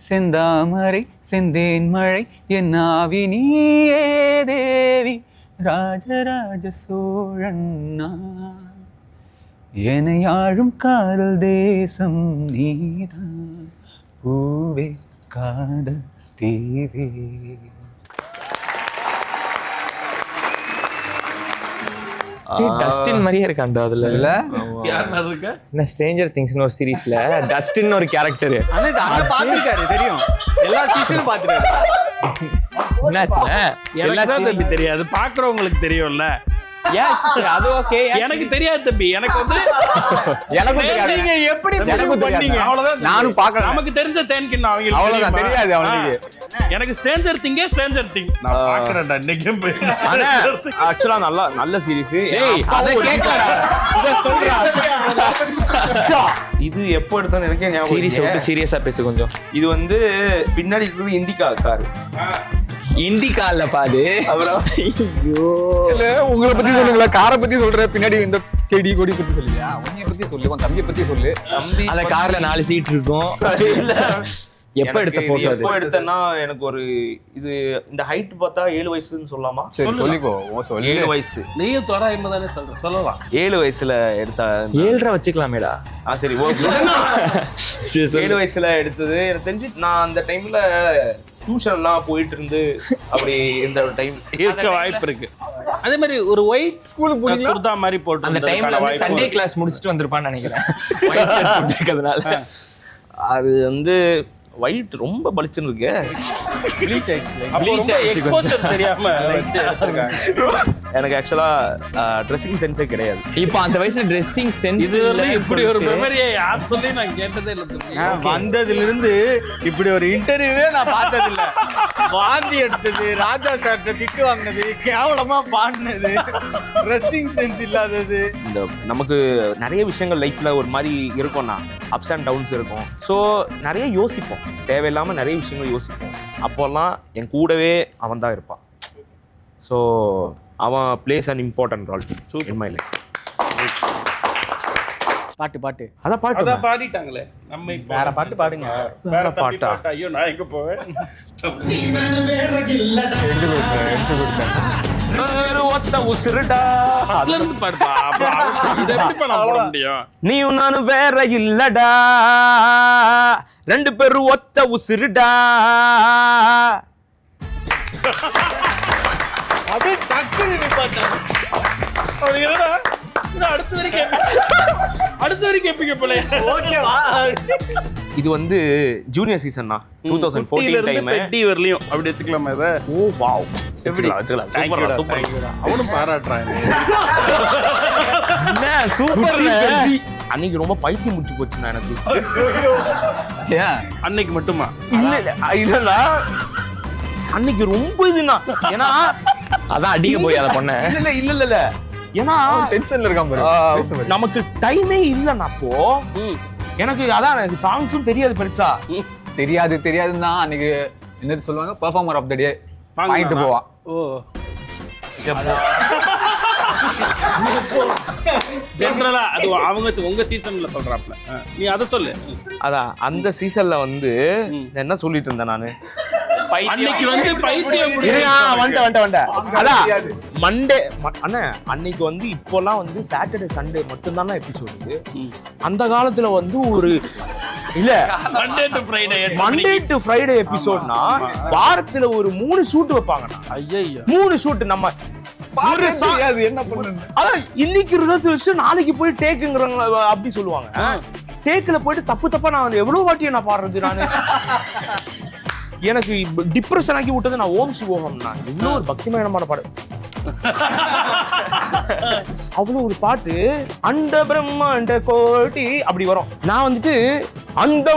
செந்தாமரை செந்தேன் மழை என் ஆவி நீயே தேவி, ராஜராஜ சோழன் நான், என்னை ஆளும் காதல் தேசம் நீதான், பூவே காதல் தீவே. டஸ்டின் மாதிரியே இருக்காண்டா அதுல இல்ல யார் இருக்கா? என்ன ஸ்ட்ரேஞ்சர் திங்ஸ்னு ஒரு சீரீஸ்ல டஸ்டின் ஒரு கேரக்டர் பாத்துருக்காரு தெரியும், எல்லா சீசனும் பாத்துருக்காரு. என்னாச்சுல எனக்கு தான் தம்பி தெரியாது, பாக்குறவங்களுக்கு தெரியும்ல. எஸ் அது ஓகே, எனக்கு தெரியாது தம்பி. எனக்கு வந்து எனக்கும் தெரியாது. நீங்க எப்படி எனக்கும் பண்ணீங்க? அவ்வளவுதான். நானும் பார்க்கல. நமக்கு தெரிஞ்ச தேன்கின் அவங்களுக்கு அவ்வளவுதான், தெரியுமா? தெரியாது அவனுக்கு. எனக்கு ஸ்ட்ரேஞ்சர் திங்ஸ் நான் பாக்குறேன்டா இன்னைக்கு. ஆனா ஆக்சுவலா நல்ல சீரிஸ். ஏய் அத கேக்கறா, இத சொல்றா. இது எப்போ எடுத்தாலும் எனக்கே ஞாபகம் சீரிஸ் இல்லையே. விட்டு சீரியஸா பேசு கொஞ்சம். இது வந்து பின்னாடி இருக்கிறது இந்திக்கா கார். இண்டிகால பாது. இல்ல உங்களை பத்தி சொல்லுங்களா, காரை பத்தி சொல்ற, பின்னாடி இந்த செடி கொடி பத்தி சொல்லுவியா, உன்னைய பத்தி சொல்லு, உன் தம்பியை பத்தி சொல்லு. தம்பி அந்த கார்ல 4 சீட் இருக்கும். எப்ப எடுத்த எனக்கு இது போட்டோ எப்போ அது? எடுத்தேன்னா எனக்கு ஒரு இது இந்த ஹைட் பார்த்தா 7 வயசுன்னு சொல்லலாமா? சரி சொல்லிக்கோ, ஓ சொல்லு. 7 வயசு. நீயும் தோராயமா தானே சொல்லலாம். 7 வயசுல எடுத்த 7.5 வச்சுக்கலாமேடா. சரி ஓகே. 7 வயசுல எடுத்தது. எனக்கு தெரிஞ்சு நான் அந்த டைம்ல டியூஷன்லாம் போயிட்டு இருந்து அப்படி இந்த டைம் இருக்க வாய்ப்பு இருக்கு. அதே மாதிரி ஒரு ஒயிட் ஸ்கூலுக்கு போனீங்களா? குர்தா மாதிரி போட்டு அந்த டைம்ல வந்து சண்டே கிளாஸ் முடிச்சிட்டு வந்திருப்பான்னு நினைக்கிறேன். ஒயிட் ஷர்ட் போட்டுக்கிறதுனால. அது வந்து ஒயிட் ரொம்ப பளிச்சுன்னு இருக்கு. ப்ளீச் Bleach ஆயிடுச்சு எக்ஸ்போஷர் தெரியாம வச்சு எடுத்திருக்காங்க. எனக்கு ஆக்சுவலா ட்ரெஸ்ஸிங் சென்ஸே கிடையாது. இப்போ அந்த வயசுல ட்ரெஸ்ஸிங் சென்ஸ் இது வந்து இப்படி ஒரு மெமரியை யார் சொல்லி நான் கேட்டதே இல்லை. வந்ததுல இருந்து இப்படி ஒரு இன்டர்வியூவே நான் பார்த்தது இல்ல. வாந்தி எடுத்தது, ராஜா சார்ட்ட திட்டு வாங்கினது, கேவலமா பாடினது, ட்ரெஸ்ஸிங் சென்ஸ் இல்லாதது. இந்த நமக்கு நிறைய விஷயங்கள் லைஃப்ல ஒரு மாதிரி இருக்கும்னா அப்ஸ் அண்ட் டவுன்ஸ் இருக்கும். ஸோ நிறைய யோசிப்போம், தேவையில்லாம நிறைய விஷயங்கள் யோசிப்போம். அப்போல்லாம் என் கூடவே அவன் தான் இருப்பான். ஸோ அவன் plays an important role in my life. பாட்டு அதான் பாட்டு அதான் பாடிட்டாங்களே. நம்ம இப்போ வேற பாட்டு பாடுங்க. வேற பாட்டா? பாட்டா? ஐயோ நான் எங்க போவேன். ஒத்த உசுருடா. அதுல இருந்து பாடுப்பா. அப்புறம் இதை எப்படி நான் போட முடியும்? நீயும் நானும் வேற இல்லடா, 2 பேரும் ஒத்த உசுருடா. அப்படியே டக்குனு நிப்பாட்டா. அது என்னடா? இது அடுத்த வரைக்கும் எப்படிங்க போல? ஓகேவா? இது வந்து ஜூனியர் சீசன்னா 2014 டைம். பெட்டி வரலையும் அப்படி வச்சுக்கலாமா இதை? ஓ வாவ், எப்படி? வச்சுக்கலாம். Thank you சூப்பர் டா, சூப்பர். அவனும் பாராட்டுறான். சூப்பர். அன்னைக்கு ரொம்ப பைத்தியம் முடிச்சு போச்சுண்ணா எனக்கு. ஏன்? அன்னைக்கு மட்டுமா? இல்லடா அன்னைக்கு ரொம்ப இதுண்ணா. ஏன்னா அதான் அடிக்க போய் அத பொண்ண. இல்ல ஏன்னா டென்ஷன்ல இருக்கான் பாரு. நமக்கு டைமே இல்லைண்ணா. அப்போ எனக்கு அதான் எனக்கு சாங்ஸும் தெரியாது பெருசா. தெரியாதுன்னு தான் அன்னைக்கு என்னது சொல்லுவாங்க, பெர்ஃபார்மர் ஆஃப் த டே வாங்கிட்டு போவான். ஓ ஜெனரலா அது அவங்க உங்க சீசன்ல சொல்றாப்ல. நீ அதை சொல்லு. அதான் அந்த சீசன்ல வந்து என்ன சொல்லிட்டு இருந்தேன் நானு. அன்னைக்கு வந்து பைத்தியம் வந்துட்டேன். அதான் மண்டே அண்ணா அன்னைக்கு வந்து இப்போல்லாம் வந்து சாட்டர்டே சண்டே மட்டும்தானே எபிசோடு. அந்த காலத்துல வந்து ஒரு இல்ல மண்டே டு ஃப்ரைடே எபிசோட்னா வாரத்துல ஒரு 3 ஷூட் வைப்பாங்கண்ணா. ஐயோ 3 ஷூட். நம்ம ஒரு என்ன பண்ணு, அதான் இன்னைக்கு ரிஹர்சல் வச்சு நாளைக்கு போய் டேக்குங்கிறாங்க அப்படி சொல்லுவாங்க. டேக்ல போயிட்டு தப்பா நான் எவ்வளவு வாட்டியை நான் பாடுறது. நானு எனக்கு டிப்ரெஷன் ஆக்கி விட்டது நான் ஓம் சிவோகம்னா. இவ்வளவு ஒரு பக்திமயமான பாடு. அவ்வளவு ஒரு பாட்டு அண்ட பிரம்மாண்ட கோட்டி அப்படி வரும். நான் வந்துட்டு அந்த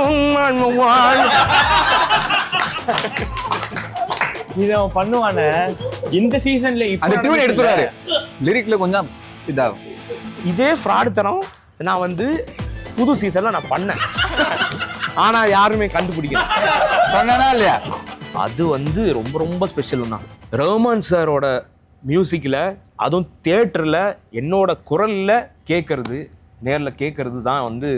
இத அவன் பண்ணுவானே இந்த சீசன்ல. அந்த டியூன் எடுத்துறாரு, லிரிக்ல கொஞ்சம் இதாகும். இதே ஃப்ராட் தனம் நான் வந்து புது சீசன்ல நான் பண்ணேன். ஆனா யாருமே கண்டுபிடிக்கல. சொன்னா இல்லையா? அது வந்து ரொம்ப ரொம்ப ஸ்பெஷல்னா ரஹ்மான் சாரோட மியூசிக்கில், அதுவும் தியேட்டரில் என்னோட குரலில் கேட்கறது, நேரில் கேட்கறது தான் வந்து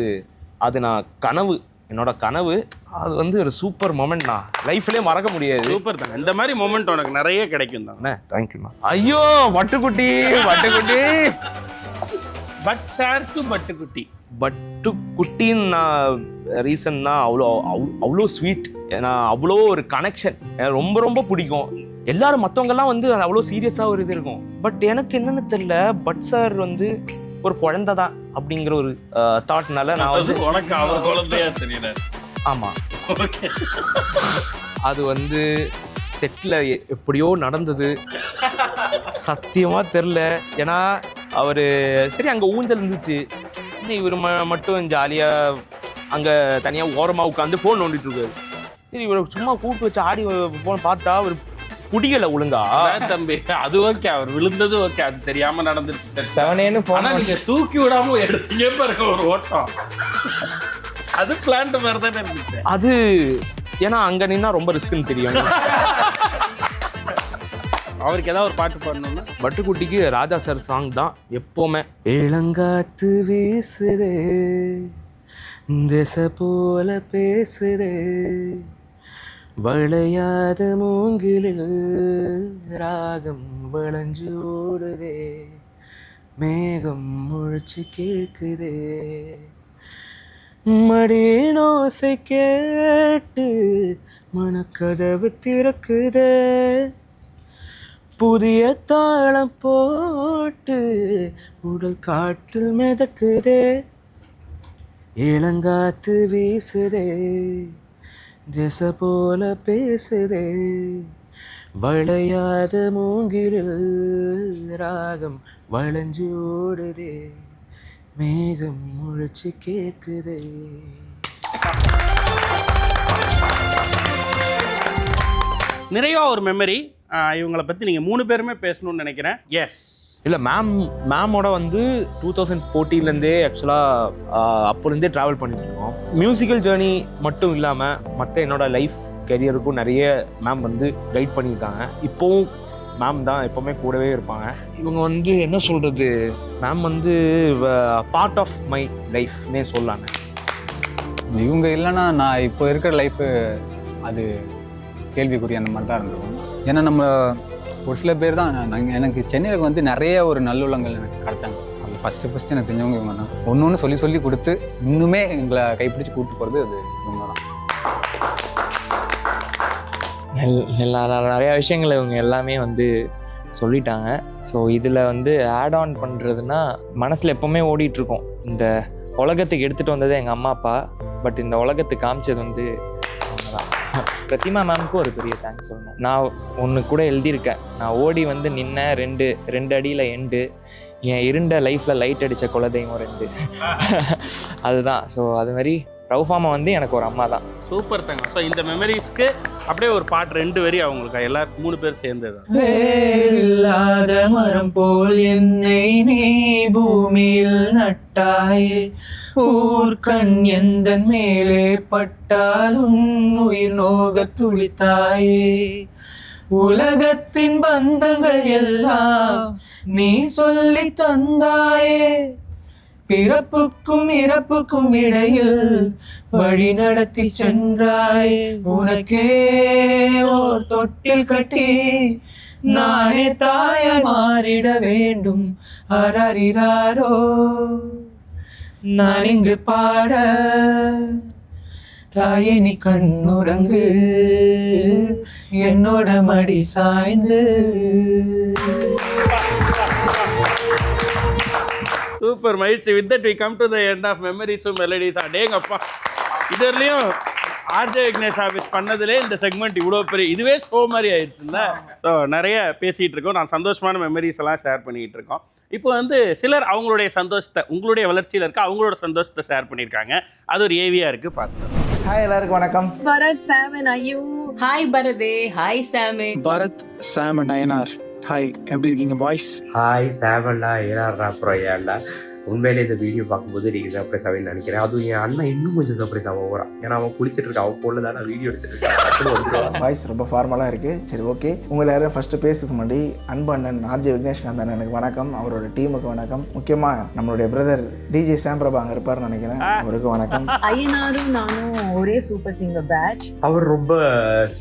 அது நான் கனவு, என்னோட கனவு. அது வந்து ஒரு சூப்பர் மொமெண்ட் நான் லைஃப்லேயே மறக்க முடியாது. சூப்பர் தான். இந்த மாதிரி மொமெண்ட் உனக்கு நிறைய கிடைக்கும் தான். தேங்க்யூண்ணா. ஐயோ வட்டுக்குட்டி பட் சார் டு பட்டுக்குட்டி. பட்டுக்குட்டின்னு நான் ரீசன்னா அவ்வளோ ஸ்வீட். ஏன்னா அவ்வளோ ஒரு கனெக்ஷன் ரொம்ப ரொம்ப பிடிக்கும். எல்லாரும் மற்றவங்கெல்லாம் வந்து அவ்வளோ சீரியஸாக ஒரு இது இருக்கும். பட் எனக்கு என்னன்னு தெரியல, பட் சார் வந்து ஒரு குழந்தை தான் அப்படிங்கிற ஒரு தாட்னால நான் வந்து உனக்கு அவர் குழந்தையா தெரியல. ஆமாம், அது வந்து செட்டில் எப்படியோ நடந்தது, சத்தியமாக தெரில. ஏன்னா அவர் சரி அங்கே ஊஞ்சல் இருந்துச்சு, இவர் மட்டும் ஜாலியாக அங்கே தனியாக ஓரமாக உட்காந்து ஃபோன் நோண்டிட்டு இருக்காரு. சரி இவர் சும்மா கூப்பிட்டு வச்சு ஆடி போன பார்த்தா அவர் புடியலை ஒழுங்கா. தம்பி அது ஓகே, அவர் விழுந்தது ஓகே, அது தெரியாம நடந்துருச்சு. செவனேன்னு ஆனா நீங்க தூக்கி விடாம எடுத்தீங்க பாருங்க ஒரு ஓட்டம், அது பிளான்ட் மாதிரி தானே இருந்துச்சு. அது ஏன்னா அங்க நின்னா ரொம்ப ரிஸ்க்குன்னு தெரியும். அவருக்கு ஏதாவது ஒரு பாட்டு பாடணும்னா பட்டுக்குட்டிக்கு ராஜா சார் சாங் தான் எப்பவுமே. இளங்காத்து வீசுதே திசை போல பேசுதே, வளையாத மூங்கிலில் ராகம் வளைஞ்சு ஓடுதே, மேகம் முழிச்சு கேட்குதே, மடியினோசை கேட்டு மனக்கதவு திறக்குதே, புதிய தாளம் போட்டு உடல் காட்டில் மிதக்குதே, இளங்காத்து வீசுதே திசை போல பேசுதே, வளையாத மூங்கிலில் ராகம் வளைஞ்சு ஓடுதே, மேகம் முழிச்சு கேட்குதே. நிறைய ஒரு மெமரி. இவங்களை பற்றி நீங்கள் 3 பேருமே பேசணும்னு நினைக்கிறேன். எஸ் இல்லை மேமோட வந்து 2014லேருந்தே ஆக்சுவலாக அப்போலேருந்தே ட்ராவல் பண்ணிட்டு இருக்கோம். மியூசிக்கல் ஜேர்னி மட்டும் இல்லாமல் மற்ற என்னோடய லைஃப் கெரியருக்கும் நிறைய மேம் வந்து கைட் பண்ணியிருக்காங்க. இப்போவும் மேம் தான் எப்போவுமே கூடவே இருப்பாங்க. இவங்க வந்து என்ன சொல்கிறது, மேம் வந்து பார்ட் ஆஃப் மை லைஃப்னே சொல்லாங்க. இவங்க இல்லைன்னா நான் இப்போ இருக்கிற லைஃபு அது கேள்விக்குரிய அந்த மாதிரி தான் இருந்திருக்கும். ஏன்னா நம்ம ஒரு சில பேர் தான் எனக்கு சென்னையில் வந்து நிறைய ஒரு நல்லுள்ளங்கள் எனக்கு கிடச்சாங்க. அது ஃபஸ்ட்டு எனக்கு தெரிஞ்சவங்க இவங்க தான். ஒன்று சொல்லி கொடுத்து இன்னுமே எங்களை கைப்பிடிச்சு கூப்பிட்டு போகிறது அது இவங்க தான். நிறையா விஷயங்கள் இவங்க எல்லாமே வந்து சொல்லிட்டாங்க. ஸோ இதில் வந்து ஆட் ஆன் பண்ணுறதுன்னா மனசில் எப்போவுமே ஓடிட்டுருக்கோம். இந்த உலகத்துக்கு எடுத்துகிட்டு வந்தது எங்கள் அம்மா அப்பா, பட் இந்த உலகத்துக்கு காமிச்சது வந்து அவங்க தான். பிரதிமா மேம்க்கு ஒரு பெரிய தேங்க்ஸ் சொல்லணும். நான் ஒன்று கூட எழுதியிருக்கேன், நான் ஓடி வந்து நின்ன ரெண்டு அடியில் எண்டு, என் இருண்ட லைஃப்பில் லைட் அடித்த குலதெய்வம் 2 அதுதான். ஸோ அது மாதிரி ரவுஃபாமா வந்து எனக்கு ஒரு அம்மா தான். சூப்பர் தாங்க. ஸோ இந்த மெமரிஸ்க்கு அப்படியே ஒரு பாட்டு 2 வரி அவங்களுக்கு எல்லாரும் 3 பேர் சேர்ந்தது. வேறில்லாத மரம் போல் என்னை நீ பூமியில் நட்டாயே, ஊர்கண் எந்தன் மேலே பட்டால் உன் உயிர் நோக துளித்தாயே, உலகத்தின் பந்தங்கள் எல்லாம் நீ சொல்லி தந்தாயே, பிறப்புக்கும் இறப்புக்கும் இடையில் வழி நடத்தி சென்றாய், உனக்கே ஓர் தொட்டில் கட்டி நானே தாய மாறிட வேண்டும், அரறிறாரோ நான் இங்கு பாட, தாயே நீ கண்ணுறங்கு என்னோட மடி சாய்ந்து. சூப்பர் மகிழ்ச்சி. With that we come to the end of மெமரிஸும் மெலடிஸ். அடேங்கப்பா, இதுலையும் ஆர்ஜே விக்னேஷ் ஆஃபீஸ் பண்ணதுலே இந்த செக்மெண்ட் இவ்வளோ பெரிய இதுவே ஷோ மாதிரி ஆயிடுச்சுல்ல. ஸோ நிறைய பேசிகிட்டு இருக்கோம், நான் சந்தோஷமான மெமரிஸ் எல்லாம் ஷேர் பண்ணிக்கிட்டு இருக்கோம். இப்போ வந்து சிலர் அவங்களுடைய சந்தோஷத்தை, உங்களுடைய வளர்ச்சியில் இருக்க அவங்களோட சந்தோஷத்தை ஷேர் பண்ணியிருக்காங்க. அது ஒரு ஏவியாக இருக்குது, பார்த்துக்கலாம். ஹாய் எல்லாருக்கும் வணக்கம். Bharath, Sam and Ayyu. Hi பரதே. ஹாய் சாமே. Bharath, Sam and Ayyanar. Hi, எப்படி இருக்கீங்க பாய்ஸ்? ஹாய் சாம் அண்ணா, ஏனார்டா அப்புறம் ஏன்டா. உண்மையிலே இந்த வீடியோ பார்க்கும்போது நீங்கள் சர்ப்ரைஸ் ஆகுன்னு நினைக்கிறேன். அதுவும் என் அண்ணன் இன்னும் கொஞ்சம் சர்ப்ரைஸ் ஆக போகிறான். ஏன்னா அவன் குளிச்சுட்டு இருக்கான், அவன் ஃபோனில் தான் நான் வீடியோ எடுத்துட்டு இருக்கேன். வாய்ஸ் ரொம்ப ஃபார்மலாக இருக்குது. சரி, ஓகே. உங்களை யாரும் ஃபஸ்ட்டு பேசுறதுக்கு முன்னாடி அன்பு அண்ணன் ஆர்ஜே விக்னேஷ்காந்த் அண்ணனுக்கு வணக்கம், அவரோட டீமுக்கு வணக்கம். முக்கியமாக நம்மளுடைய பிரதர் டிஜே சாம் பிரபா அங்கே இருப்பார்னு நினைக்கிறேன், அவருக்கு வணக்கம். ஐயனாரும் நானும் ஒரே சூப்பர் சிங்கர் பேட்ச். அவர் ரொம்ப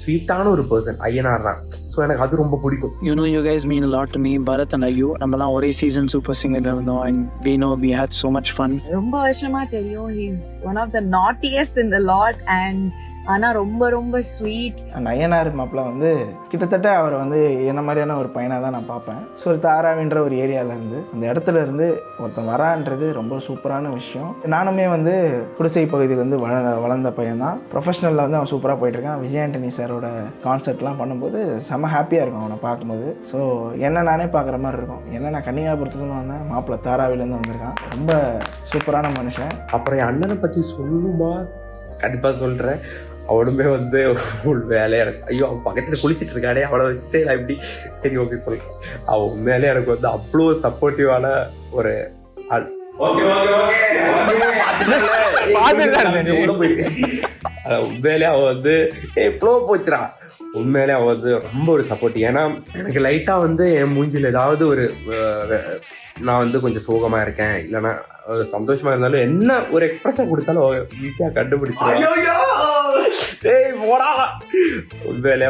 ஸ்வீட்டான ஒரு பர்சன் ஐயனார் தான். ஸோ எனக்கு அது ரொம்ப பிடிக்கும். You know you guys mean a lot to me. Bharat and ஐயோ நம்மலாம் ஒரே சீசன் சூப்பர் சிங்கர்ல இருந்தோம். and we had so much fun. ரொம்ப வருஷமா தெரியும். He's one of the naughtiest in the lot and ஆனா ரொம்ப ரொம்ப ஸ்வீட். நயனார் மாப்பிள்ள வந்து கிட்டத்தட்ட அவர் வந்து என்ன மாதிரியான ஒரு பையனாக தான் நான் பார்ப்பேன். ஸோ ஒரு தாராவின்ற ஒரு ஏரியாவிலேருந்து அந்த இடத்துல இருந்து ஒருத்தன் வரான்றது ரொம்ப சூப்பரான விஷயம். நானுமே வந்து குடிசை பகுதியில் வந்து வளர்ந்த பையன் தான். ப்ரொஃபஷனலில் வந்து அவன் சூப்பராக போயிட்டுருக்கான். விஜய் ஆண்டனி சாரோட கான்செர்ட்லாம் பண்ணும்போது செம்ம ஹாப்பியாக இருக்கும் அவனை பார்க்கும்போது. ஸோ என்ன நானே பார்க்குற மாதிரி இருக்கும். ஏன்னா நான் கன்னியாகுமரத்துலேருந்து வந்தேன், மாப்பிள்ள தாராவிலேருந்து வந்திருக்கான். ரொம்ப சூப்பரான மனுஷன். அப்புறம் என் அண்ணனை பற்றி சொல்லுமா கண்டிப்பாக சொல்கிறேன். அவனுமே வந்து ஒரு வேலையாக இருக்கு. ஐயோ அவன் பக்கத்தில் குளிச்சுட்டு இருக்கானே, அவனை வச்சுட்டு நான் இப்படி சரி ஓகே சொல்கிறேன். அவன் உண்மையிலே எனக்கு வந்து அவ்வளோ சப்போர்ட்டிவான ஒரு ஆள். உண்மையிலே அவன் வந்து ஃப்ளோ போச்சுடா. உண்மையிலே அவன் வந்து ரொம்ப ஒரு சப்போர்ட். ஏன்னா எனக்கு லைட்டாக வந்து என் மூஞ்சில் ஏதாவது ஒரு நான் வந்து கொஞ்சம் சோகமாக இருக்கேன் இல்லைன்னா சந்தோஷமாக இருந்தாலும் என்ன ஒரு எக்ஸ்பிரஷன் கொடுத்தாலும் ஈஸியாக கண்டுபிடிச்சிருவான். உண்மையிலே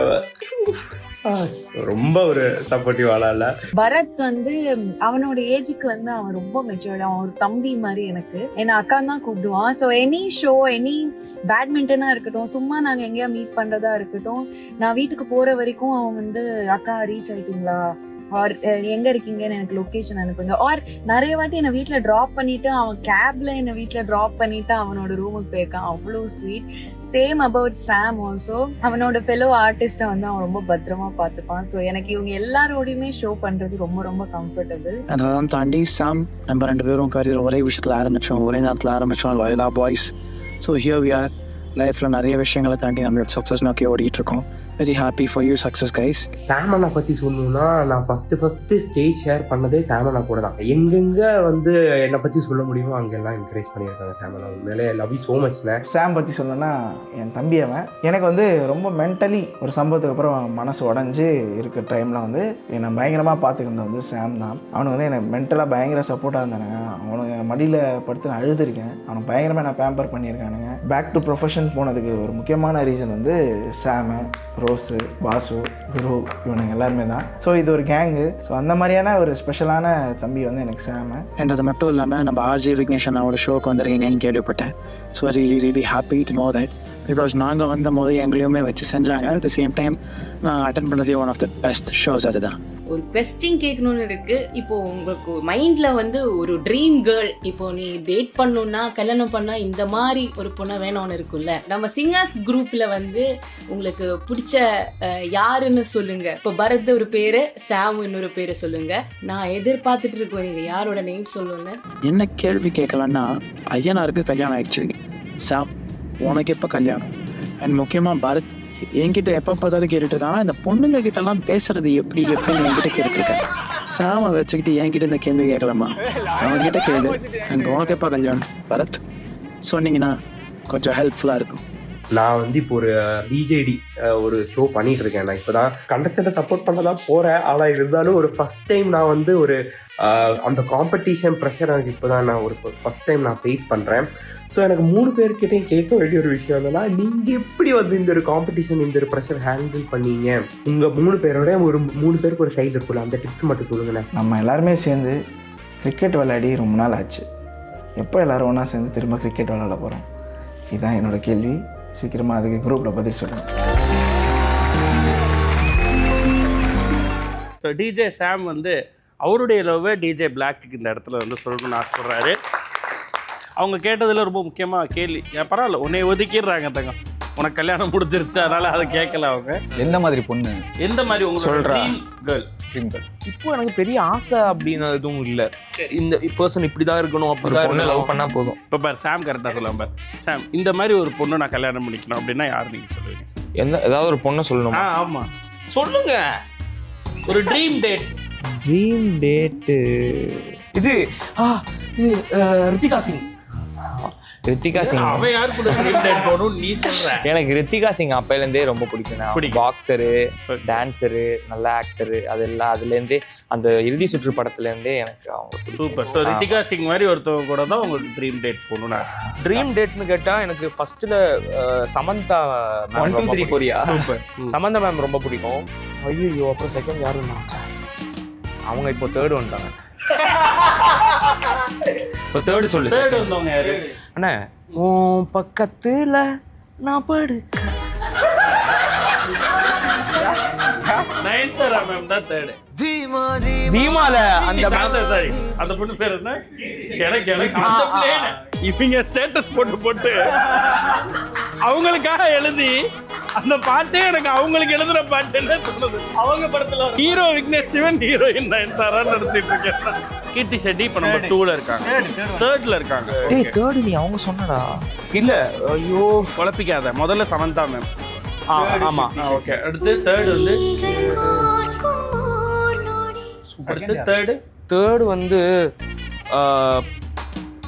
ரொம்ப ஒரு சப்போர்ட்டிவ் ஆளா இல்ல. பரத் வந்து அவனோட ஏஜுக்கு வந்து அவன் ரொம்ப மெச்சூர்ட். அவன் ஒரு தம்பி மாதிரி எனக்கு. என்ன அக்கா தான் கூப்பிடுவான். ஸோ எனி ஷோ, எனி பேட்மிண்டனா இருக்கட்டும், சும்மா நாங்க எங்கேயா மீட் பண்றதா இருக்கட்டும், நான் வீட்டுக்கு போற வரைக்கும் அவன் வந்து அக்கா ரீச் ஆயிட்டீங்களா, ஆர் எங்க இருக்கீங்கன்னு எனக்கு லொக்கேஷன் அனுப்புங்க. ஆர் நிறைய வாட்டி என்னை வீட்டில் ட்ராப் பண்ணிட்டு அவன் கேப்ல என்னை வீட்டில் ட்ராப் பண்ணிட்டு அவனோட ரூமுக்கு போயிருக்கான். அவ்வளோ sweet. Same about Sam also. அவனோட ஃபெலோ ஆர்டிஸ்ட்டை வந்து அவன் ரொம்ப பத்திரமா பார்த்துப்பான். ஸோ எனக்கு இவங்க எல்லாரோடையுமே ஷோ பண்றது ரொம்ப ரொம்ப கம்ஃபர்டபுள். அதெல்லாம் தாண்டி சாம் நம்ம 2 பேரும் கரியர் ஒரே விஷயத்தில் ஆரம்பித்தோம், ஒரே நேரத்தில் ஆரம்பித்தோம், Loyola boys. So here we are. லைஃப்பில் நிறைய விஷயங்களை தாண்டி நம்மளோட சக்ஸஸ் நோக்கி ஓடிட்டு இருக்கோம். Very happy for you success guys. சாமண்ணா பற்றி சொல்லணும்னா நான் ஃபஸ்ட்டு ஸ்டேஜ் ஷேர் பண்ணதே சாமண்ணா கூட தான். எங்கெங்கே வந்து என்னை பற்றி சொல்ல முடியுமோ அங்கெல்லாம் என்கரேஜ் பண்ணியிருக்காங்க சாமண்ணா. உண்மையிலே லவ் யூ ஸோ மச்ண்ணே. சாம் பற்றி சொல்லணும்னா என் தம்பி அவன். எனக்கு வந்து ரொம்ப மென்டலி ஒரு சம்பவத்துக்கு அப்புறம் மனசு உடஞ்சி இருக்கிற டைமில் வந்து என்னை பயங்கரமாக பார்த்துக்கிருந்தது வந்து சாம் தான். அவனுக்கு வந்து எனக்கு மென்டலாக பயங்கர சப்போர்ட்டாக இருந்தானுங்க. அவனுக்கு மடியில் படுத்து நான் அழுதுருக்கேன். அவனுக்கு பயங்கரமாக நான் பேம்பர் பண்ணியிருக்கானுங்க. பேக் டு ப்ரொஃபஷன் போனதுக்கு ஒரு முக்கியமான ரீசன் வந்து சாமு, ரோஸு, பாசு, குரு, இவனுங்க எல்லாருமே தான். ஸோ இது ஒரு கேங்கு. ஸோ அந்த மாதிரியான ஒரு ஸ்பெஷலான தம்பி வந்து எனக்கு சாமு. அண்ட் அது மட்டும் இல்லாமல் நம்ம ஆர்ஜே விக்னேஷன் அவரோட ஷோக்கு வந்துருக்கீங்கன்னு கேள்விப்பட்டேன். So really happy to know that. Because நாங்கள் வந்த போது எங்களையுமே வச்சு செஞ்சாங்க. அட் த சேம் டைம் நான் அட்டன் பண்ணதே one of the best shows அதுதான். ஒரு கொஸ்டின் கேட்கணும்னு இருக்கு. இப்போ உங்களுக்கு மைண்ட்ல வந்து ஒரு ட்ரீம் கேர்ள், இப்போ நீ டேட் பண்ணணும்னா, கல்யாணம் பண்ணா இந்த மாதிரி ஒரு பொண்ணை வேணும்னு இருக்குல்ல. நம்ம சிங்கர்ஸ் குரூப்ல வந்து உங்களுக்கு பிடிச்ச யாருன்னு சொல்லுங்க. இப்போ பரத் ஒரு பேரு, சாம் இன்னொரு பேரு சொல்லுங்க. நான் எதிர்பார்த்துட்டு இருக்கோம் நீங்க யாரோட நேம் சொல்லுங்க. என்ன கேள்வி கேட்கலான்னா, ஐயனாருக்கு கல்யாணம் ஆயிடுச்சு. சாம் உனக்கு எப்போ கல்யாணம்? அண்ட் முக்கியமாக பரத் என்கிட்ட எப்போ பார்த்தாலும் கேட்டுட்டு இருக்காங்க, இந்த பொண்ணுங்க கிட்டலாம் பேசுறது எப்படின்னு என்கிட்ட கேட்டுருக்கேன். சாம வச்சுக்கிட்டு என்கிட்ட இந்த கேள்வி கேட்கலாமா? அவன்கிட்ட கேளு. அண்ட் உனக்கு எப்போ கல்யாணம் பரத் சொன்னீங்கன்னா கொஞ்சம் ஹெல்ப்ஃபுல்லாக இருக்கும். நான் வந்து இப்போ ஒரு டிஜேடி ஒரு ஷோ பண்ணிட்டு இருக்கேன். நான் இப்போ தான் கண்டஸ்டண்ட்டை சப்போர்ட் பண்ண தான் போகிறேன். ஆனால் இருந்தாலும் ஒரு ஃபஸ்ட் டைம் நான் வந்து ஒரு அந்த காம்படிஷன் ப்ரெஷர் எனக்கு இப்போ தான் நான் ஒரு ஃபஸ்ட் டைம் நான் ஃபேஸ் பண்ணுறேன். ஸோ எனக்கு 3 பேர்கிட்டையும் கேட்க வேண்டிய ஒரு விஷயம் என்னன்னா, நீங்கள் எப்படி வந்து இந்த ஒரு காம்படிஷன், இந்த ஒரு ப்ரெஷர் ஹேண்டில் பண்ணீங்க? உங்கள் 3 பேரோட ஒரு 3 பேருக்கு ஒரு ஸ்டைல் இருக்குல்ல, அந்த டிப்ஸ் மட்டும் சொல்லுங்கண்ணே. நம்ம எல்லாருமே சேர்ந்து கிரிக்கெட் விளையாடி ரொம்ப நாள் ஆச்சு. எப்போ எல்லோரும் ஒன்றா சேர்ந்து திரும்ப கிரிக்கெட் விளையாட போகிறோம்? இதுதான் என்னோடய கேள்வி. சீக்கிரமாக அதுக்கு குரூப்பில் பதில் சொல்லுங்கள். ஸோ டிஜே சாம் வந்து அவருடைய லவ்வை டிஜே பிளாக்கு இந்த இடத்துல வந்து சொல்லணும்னு ஆசைப்படுறாரு. அவங்க கேட்டதில் ரொம்ப முக்கியமாக கேள்வி, பரவாயில்ல உன்னை ஒதுக்கிடுறாங்க தங்கம், உனக்கு கல்யாணம் முடிஞ்சிருச்சு, அதனால் அதை கேட்கல. அவங்க எந்த மாதிரி பொண்ணு, எந்த மாதிரி உங்களோட ட்ரீம் கேர்ள்? இப்போ எனக்கு பெரிய ஆசை அப்படின்னு எதுவும் இல்லை. இந்த பர்சன் இப்படி தான் இருக்கணும், அப்படி தான் லவ் பண்ணால் போதும். இப்போ பார் சாம் கரெக்டாக சொல்லலாம் பார். சாம் இந்த மாதிரி ஒரு பொண்ணு நான் கல்யாணம் பண்ணிக்கணும் அப்படின்னா யார் நீங்கள் சொல்லுவீங்க? ஏதாவது ஒரு பொண்ணை சொல்லணுமா? ஆமாம் சொல்லுங்க. ஒரு ட்ரீம் டேட். ட்ரீம் டேட்டு இது ரித்திகா சிங். ரித்திகா சிங் அவன் யார் கூட ட்ரீம் டேட் போகணும் நீ சொல்ற? எனக்கு ரித்திகா சிங் அப்பையிலேருந்தே ரொம்ப பிடிக்கும். பாக்ஸரு, டான்ஸரு, நல்ல ஆக்டரு, அதெல்லாம் அதுலேருந்தே அந்த இறுதி சுற்று படத்துலேருந்தே எனக்கு அவங்க சூப்பர். ஸோ ரித்திகா சிங் மாதிரி ஒருத்தவங்க கூட தான் உங்களுக்கு ட்ரீம் டேட் போகணும்னு ஆசை. ட்ரீம் டேட்னு கேட்டால் எனக்கு ஃபர்ஸ்ட்டில் சமந்தா மேம் ரொம்ப சூப்பர். சமந்தா மேம் ரொம்ப பிடிக்கும். ஐயோ அப்புறம் செகண்ட் யாருன்னா அவங்க இப்போ தேர்டு வந்துட்டாங்க. இப்போ தேர்டு சொல்லு. தேர்டு வந்தவங்க யாரு? அண்ணா உன் பக்கத்தில் நான் படுக்க. நயன்தாரா மேம் தான் தேர்டு. தீமால அந்த சாரி அந்த பொண்ணு பேர் என்ன? எனக்கு அந்த பிள்ளைய இவங்க ஸ்டேட்டஸ் போட்டு அவங்களுக்காக எழுதி அந்த பாட்டே எனக்கு அவங்களுக்கு எழுதுற பாட்டு என்ன சொன்னது. அவங்க படத்துல ஹீரோ விக்னேஷ் சிவன், ஹீரோயின் நயன்தாரா நடிச்சிட்டு இருக்கேன். கீர்த்தி ஷெட்டி இப்ப நம்ம 2ல இருக்காங்க, 3ல இருக்காங்க. டேய் தேர்ட் நீ அவங்க சொன்னடா. இல்ல ஐயோ குழப்பிக்காத. முதல்ல சமந்தா மேம். ஆமா ஓகே. அடுத்து தேர்ட் வந்து அடுத்து தேர்டு வந்து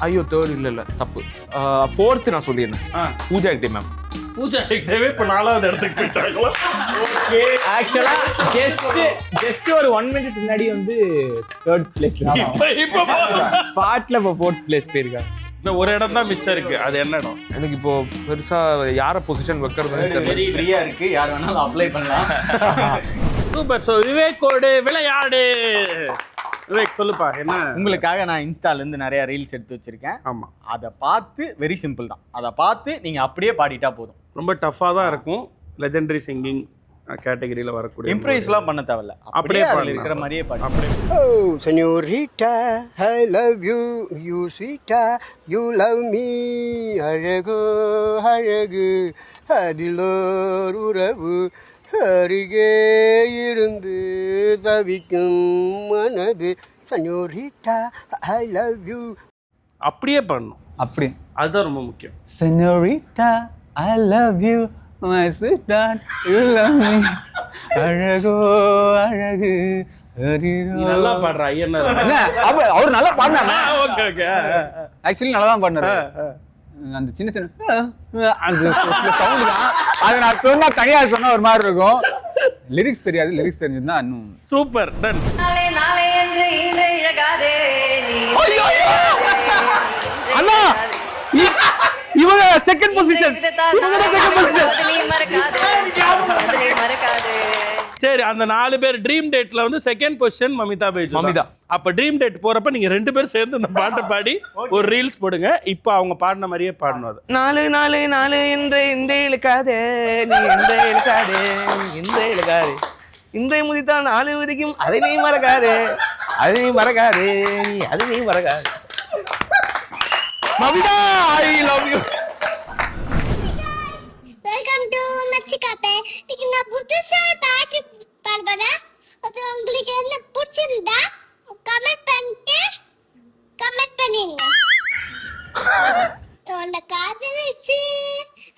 ஐயோ தேர்ட் இல்ல தப்பு. ஃபோர்த் நான் சொல்லிடுறேன். பூஜா ஹெக்டே மேம். பூஜா ஹெக்டேவே இப்ப 4வது இடத்துக்கு போயிட்டாங்களா? ஓகே ஆக்சுவலா ஜஸ்ட் ஒரு 1 மினிட் முன்னாடி வந்து 3rd பிளேஸ்ல இப்ப ஸ்பாட்ல இப்போ 4th பிளேஸ் போயிருக்காங்க. இந்த ஒரு இடம் தான் மிச்சம் இருக்கு. அது என்ன இடம்? எனக்கு இப்போ பெருசா யார பொசிஷன் வைக்கிறது ஃப்ரீயா இருக்கு, யார் வேணாலும் அப்ளை பண்ணலாம். சூப்பர். ஸோ விவேக்கோடு விளையாடு. விவேக் சொல்லுப்பா என்ன? உங்களுக்காக நான் இன்ஸ்டால இருந்து நிறைய ரீல்ஸ் எடுத்து வச்சிருக்கேன். ஆமா, அதை பார்த்து வெரி சிம்பிள் தான், அதை பார்த்து நீங்க அப்படியே பாடிட்டா போதும். ரொம்ப டஃப்பாக தான் இருக்கும். லெஜெண்டரி சிங்கிங் கேட்டகரியில் வரக்கூடிய இம்ப்ரைஸ்லாம் பண்ண தேவையில்ல, அப்படியே அதில் இருக்கிற மாதிரியே பாடி. அப்படியே Oh, señorita, I love you, you sweeta, you love me. அழகோ அழகு அதிலோர் உறவு, அருகே இருந்து தவிக்கும் மனது. señorita, I love you. அப்படியே பண்ணணும். அப்படி அதுதான் ரொம்ப முக்கியம். señorita, I love you, my sweetheart, you love me. அழகோ அழகு நீ நல்லா பாடுற ஐயன்னா. அவர் நல்லா பாடினாங்க. Okay okay. ஆக்சுவலி நல்லா தான் பாடினாரு. அந்த சின்ன அந்த சவுண்ட் தான், அதை நான் சொன்னா தனியா சொன்னா ஒரு மாதிரி இருக்கும். லிரிக்ஸ் தெரியாது, லிரிக்ஸ் தெரிஞ்சிருந்தா இன்னும் சூப்பர். டன். அண்ணா இவங்க செகண்ட் பொசிஷன், இவங்க தான் செகண்ட் பொசிஷன். சரி, அந்த 4 பேர் ட்ரீம் டேட்ல வந்து second position Mamitha page. Mamitha. அப்ப ட்ரீம் டேட் போறப்ப நீங்க 2 பேரும் சேர்ந்து இந்த பாட்டை பாடி ஒரு ரீல்ஸ் போடுங்க. இப்போ அவங்க பாடின மாதிரியே பாடணும். அது 4 இந்த இழுக்காதே நீ இந்த இழுக்காதே இந்த இழுக்காதே இந்த முதித்தா 4 வரைக்கும் அதை நீ மறக்காதே நீ அதை நீ மறக்காதே. Mamitha I love you. Welcome to மச்சிகாப்பே. இன்னைக்கு நான் புதுசா பாட்டு பாட போறேன். அது உங்களுக்கு என்ன பிடிச்சிருந்தா கமெண்ட் பண்ணுங்க. உன்னை காதலிச்சு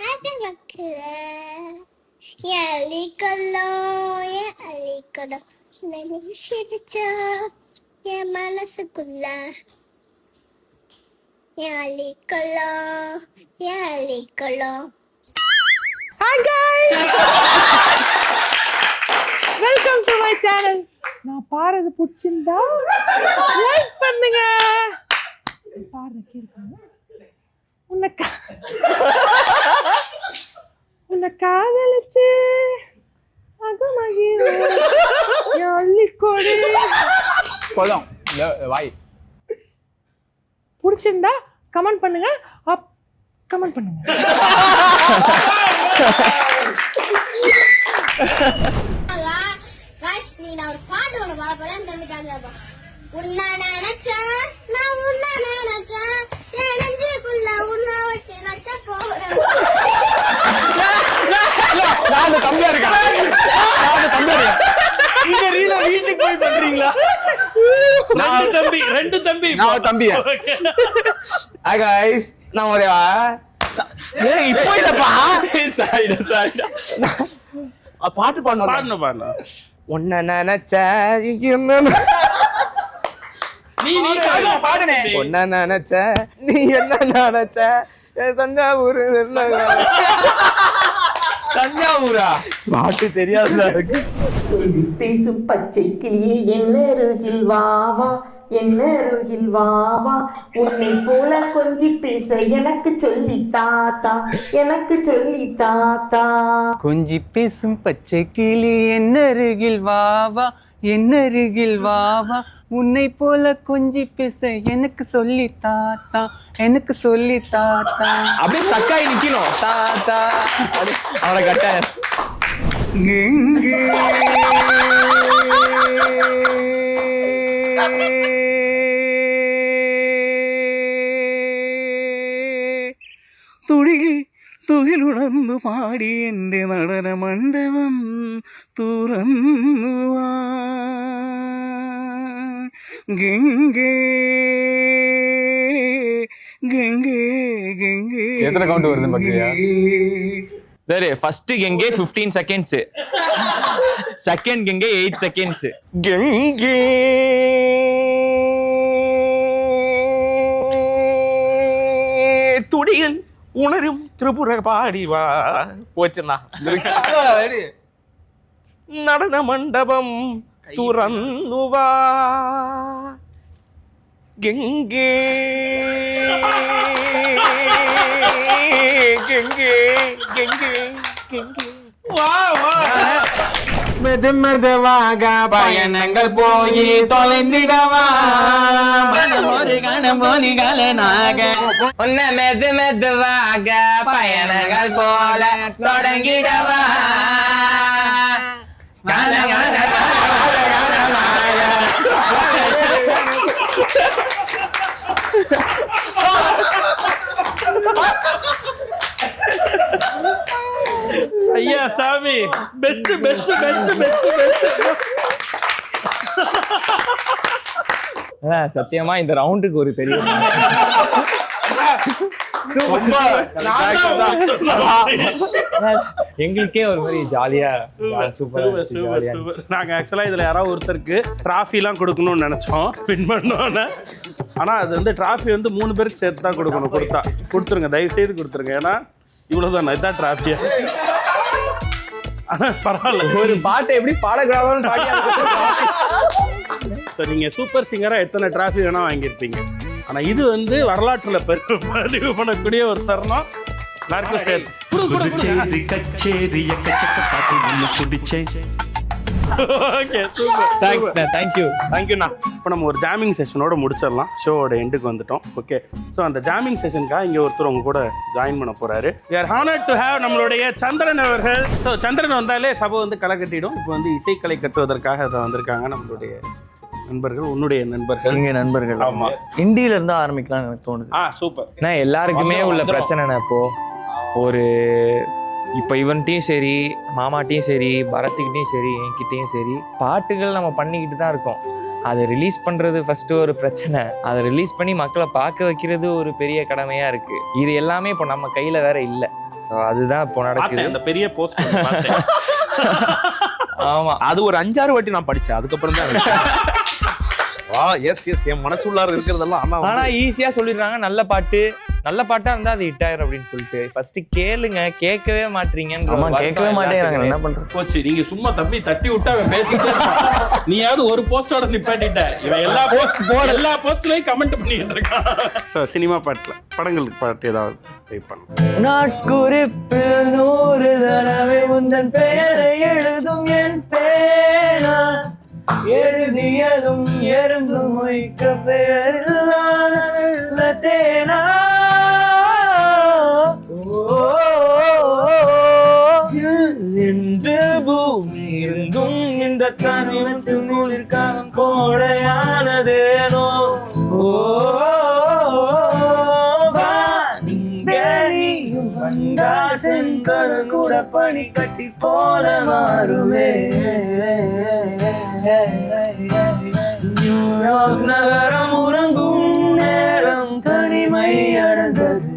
ஆசை மக்கள் என் அழிக்கணும் சிரிச்சா என் மனசுக்குள்ள என் அழிக்கணும். Hi guys, welcome to my channel. நான் பாடுறது பிடிச்சிருந்தா லைக் பண்ணுங்க. பாடுற கேட்குங்க. உன்னை காதலிச்சு அள்ளிக்கொடி போதும் வாய். பிடிச்சிருந்தா கமெண்ட் பண்ணுங்க. கமெண்ட் பண்ணுங்க. நான் ஒரு பாட்டு ஒன்று பாட போறேன். உன்னை நினைச்சேன் நான் உன்னை நினைச்சேன் என் நெஞ்சுக்குள்ள உன்னை வச்சு நச்ச போறேன். நான் தம்பியா இருக்கேன். இந்த ரீல வீட்டுக்கு போய் பண்றீங்களா? ரெண்டு தம்பி நான் தம்பியா? ஹாய் गाइस, நான் ஒரே ஏய் இப்போ இல்லப்பா. சாரிடா பாட்டு பாடணும். உன்னை நினைச்சா நீ பாடுனே. உன்னை நினைச்சா நீ என்ன நினைச்ச தஞ்சாவூரா பாட்டு தெரியாதுல இருக்கு. பேசும் பச்சை கிளியே என்னருகில் வாவா என்னருகில் வாவா உன்னை போல கொஞ்சி பேச எனக்கு சொல்லி தாத்தா கொஞ்சி பேசும் பச்சை கிளி என்னருகில் வாவா என்னருகில் வாவா உன்னை போல கொஞ்சி பேச எனக்கு சொல்லி தாத்தா, எனக்கு சொல்லி தாத்தா. அப்படியே ஸ்டக்காகி நிக்கணும். தாத்தா அவனை கட்ட எங்கே തുകിൽ ഉണർന്നു പാടി എൻ്റെ നടന മണ്ഡപം തുറന്നു ഗംഗേ ഗംഗേ ഗംഗേ. எத்தனை கவுண்ட் வருதுன்னு பாக்குறியா? சரி, ஃபர்ஸ்ட் கெங்கே 15 செகண்ட்ஸ், செகண்ட் கெங்கே 8 செகண்ட்ஸ். கெங்கே துடியில் உணரும் திரிபுர பாடிவா போச்சுண்ணா. நடன மண்டபம் துறந்துவா கெங்கே கெங்கே கெங்கே கெங்கே. மெது மெதுவாக பயணங்கள் போய் தொலைந்திடவா ஒரு கணம் போலிகளாக உன்னை மெது மெதுவாக பயணங்கள் போல தொடங்கிடவா. ஐயா சாமி, best best best best best. சத்தியமா இந்த ரவுண்டுக்கு ஒரு பெரிய எங்களுக்கே ஒரு மாதிரி ஜாலியா சூப்பரா இருந்துச்சு. நாங்க ஆக்சுவலா இதுல யாராவது ஒருத்தருக்கு டிராஃபி எல்லாம் கொடுக்கணும்னு நினைச்சோம் வின் பண்ணோன்னு. ஆனா அது வந்து டிராஃபி வந்து 3 பேருக்கு சேர்த்து தான் கொடுக்கணும். கொடுத்துருங்க, தயவு செய்து கொடுத்துருங்க. ஏன்னா இவ்வளவுதான், இதுதான் டிராஃபியா. ஆனா பரவாயில்ல, ஒரு பாட்டை எப்படி பாடக்கூடாதுன்னு ஸோ நீங்க சூப்பர் சிங்கரா எத்தனை டிராஃபி வேணா வாங்கியிருப்பீங்க. ஆனா இது வந்து வரலாற்றுல பதிவு பண்ணக்கூடிய ஒரு தருணம். எல்லாருக்கும் சேர்த்து கச்சேரி எக்கச்சக்க பாட்டு ஒன்று பிடிச்சேன். Okay, super. தேங்க்ஸ், தேங்க்யூ தேங்க்யூண்ணா. இப்போ நம்ம ஒரு ஜாமிங் செஷனோட முடிச்சிடலாம். ஷோவோட எண்டுக்கு வந்துட்டோம். ஓகே, ஸோ அந்த ஜாமிங் செஷனுக்காக இங்கே ஒருத்தர் உங்க கூட ஜாயின் பண்ண போறாரு. We are honored to have நம்மளுடைய சந்திரன் அவர்கள். ஸோ சந்திரன் வந்தாலே சபை வந்து களை கட்டிடும். இப்போ வந்து இசைக்கலை கட்டுவதற்காக அதை வந்திருக்காங்க நம்மளுடைய நண்பர்கள், உன்னுடைய நண்பர்கள். எங்க நண்பர்கள். ஆமா, இந்தியில இருந்து ஆரம்பிக்கலாம்னு எனக்கு தோணுது. சூப்பர். நான் எல்லாருக்குமே உள்ள பிரச்சனைனா இப்போ ஒரு இப்போ இவன்கிட்டையும் சரி, மாமாட்டையும் சரி, பரத்துக்கிட்டையும் சரி, என்கிட்டையும் சரி, பாட்டுகள் நம்ம பண்ணிக்கிட்டு தான் இருக்கோம். அதை ரிலீஸ் பண்ணுறது ஃபஸ்ட்டு ஒரு பிரச்சனை. அதை ரிலீஸ் பண்ணி மக்களை பார்க்க வைக்கிறது ஒரு பெரிய கடமையாக இருக்குது. இது எல்லாமே இப்போ நம்ம கையில் வேற இல்லை. ஸோ அதுதான் இப்போ நடக்குது. அந்த பெரிய போஸ்ட். ஆமாம், அது ஒரு 5-6 வாட்டி நான் படித்தேன். அதுக்கப்புறம் தான் எஸ் என் மனசுள்ளார இருக்கிறதெல்லாம். ஆனால் ஈஸியாக சொல்லிடுறாங்க நல்ல பாட்டு, நல்ல பாட்டா இருந்தா அது ஹிட் ஆயிரும் அப்படின்னு சொல்லிட்டு ஃபர்ஸ்ட் கேளுங்க, கேட்கவே மாட்டீங்கன்னு. கேட்கவே மாட்டேங்கிறாங்க, என்ன பண்றது? போச்சு, நீங்க சும்மா தம்பி தட்டி விட்டா அவன் பேசிக்கிட்டே இருப்பான். நீயாவது ஒரு போஸ்டோட நிப்பாட்டிட்ட. இவன் எல்லா போஸ்ட்லயும் கமெண்ட் பண்ணிட்டு இருக்கான். ஸோ சினிமா பாட்டுல படங்களுக்கு பாட்டு ஏதாவது ட்ரை பண்ணலாம். நாட்குறிப்பில் 100 தடவை உந்தன் பெயரை எழுதும் என் பேனா, எழுதியதும் எறும்பு மொய்க்க பெயரில்லான தேனா. என்று பூமி இருந்தும் இந்த தனிமத்தில் குளிர்காலம் கோடையானதேனோ. நீயும் வந்தா செங்கல் கூட பனி கட்டி போல மாறுமே. நியூயார்க் நகரம் உறங்கும் நேரம் தனிமை அடைந்தது,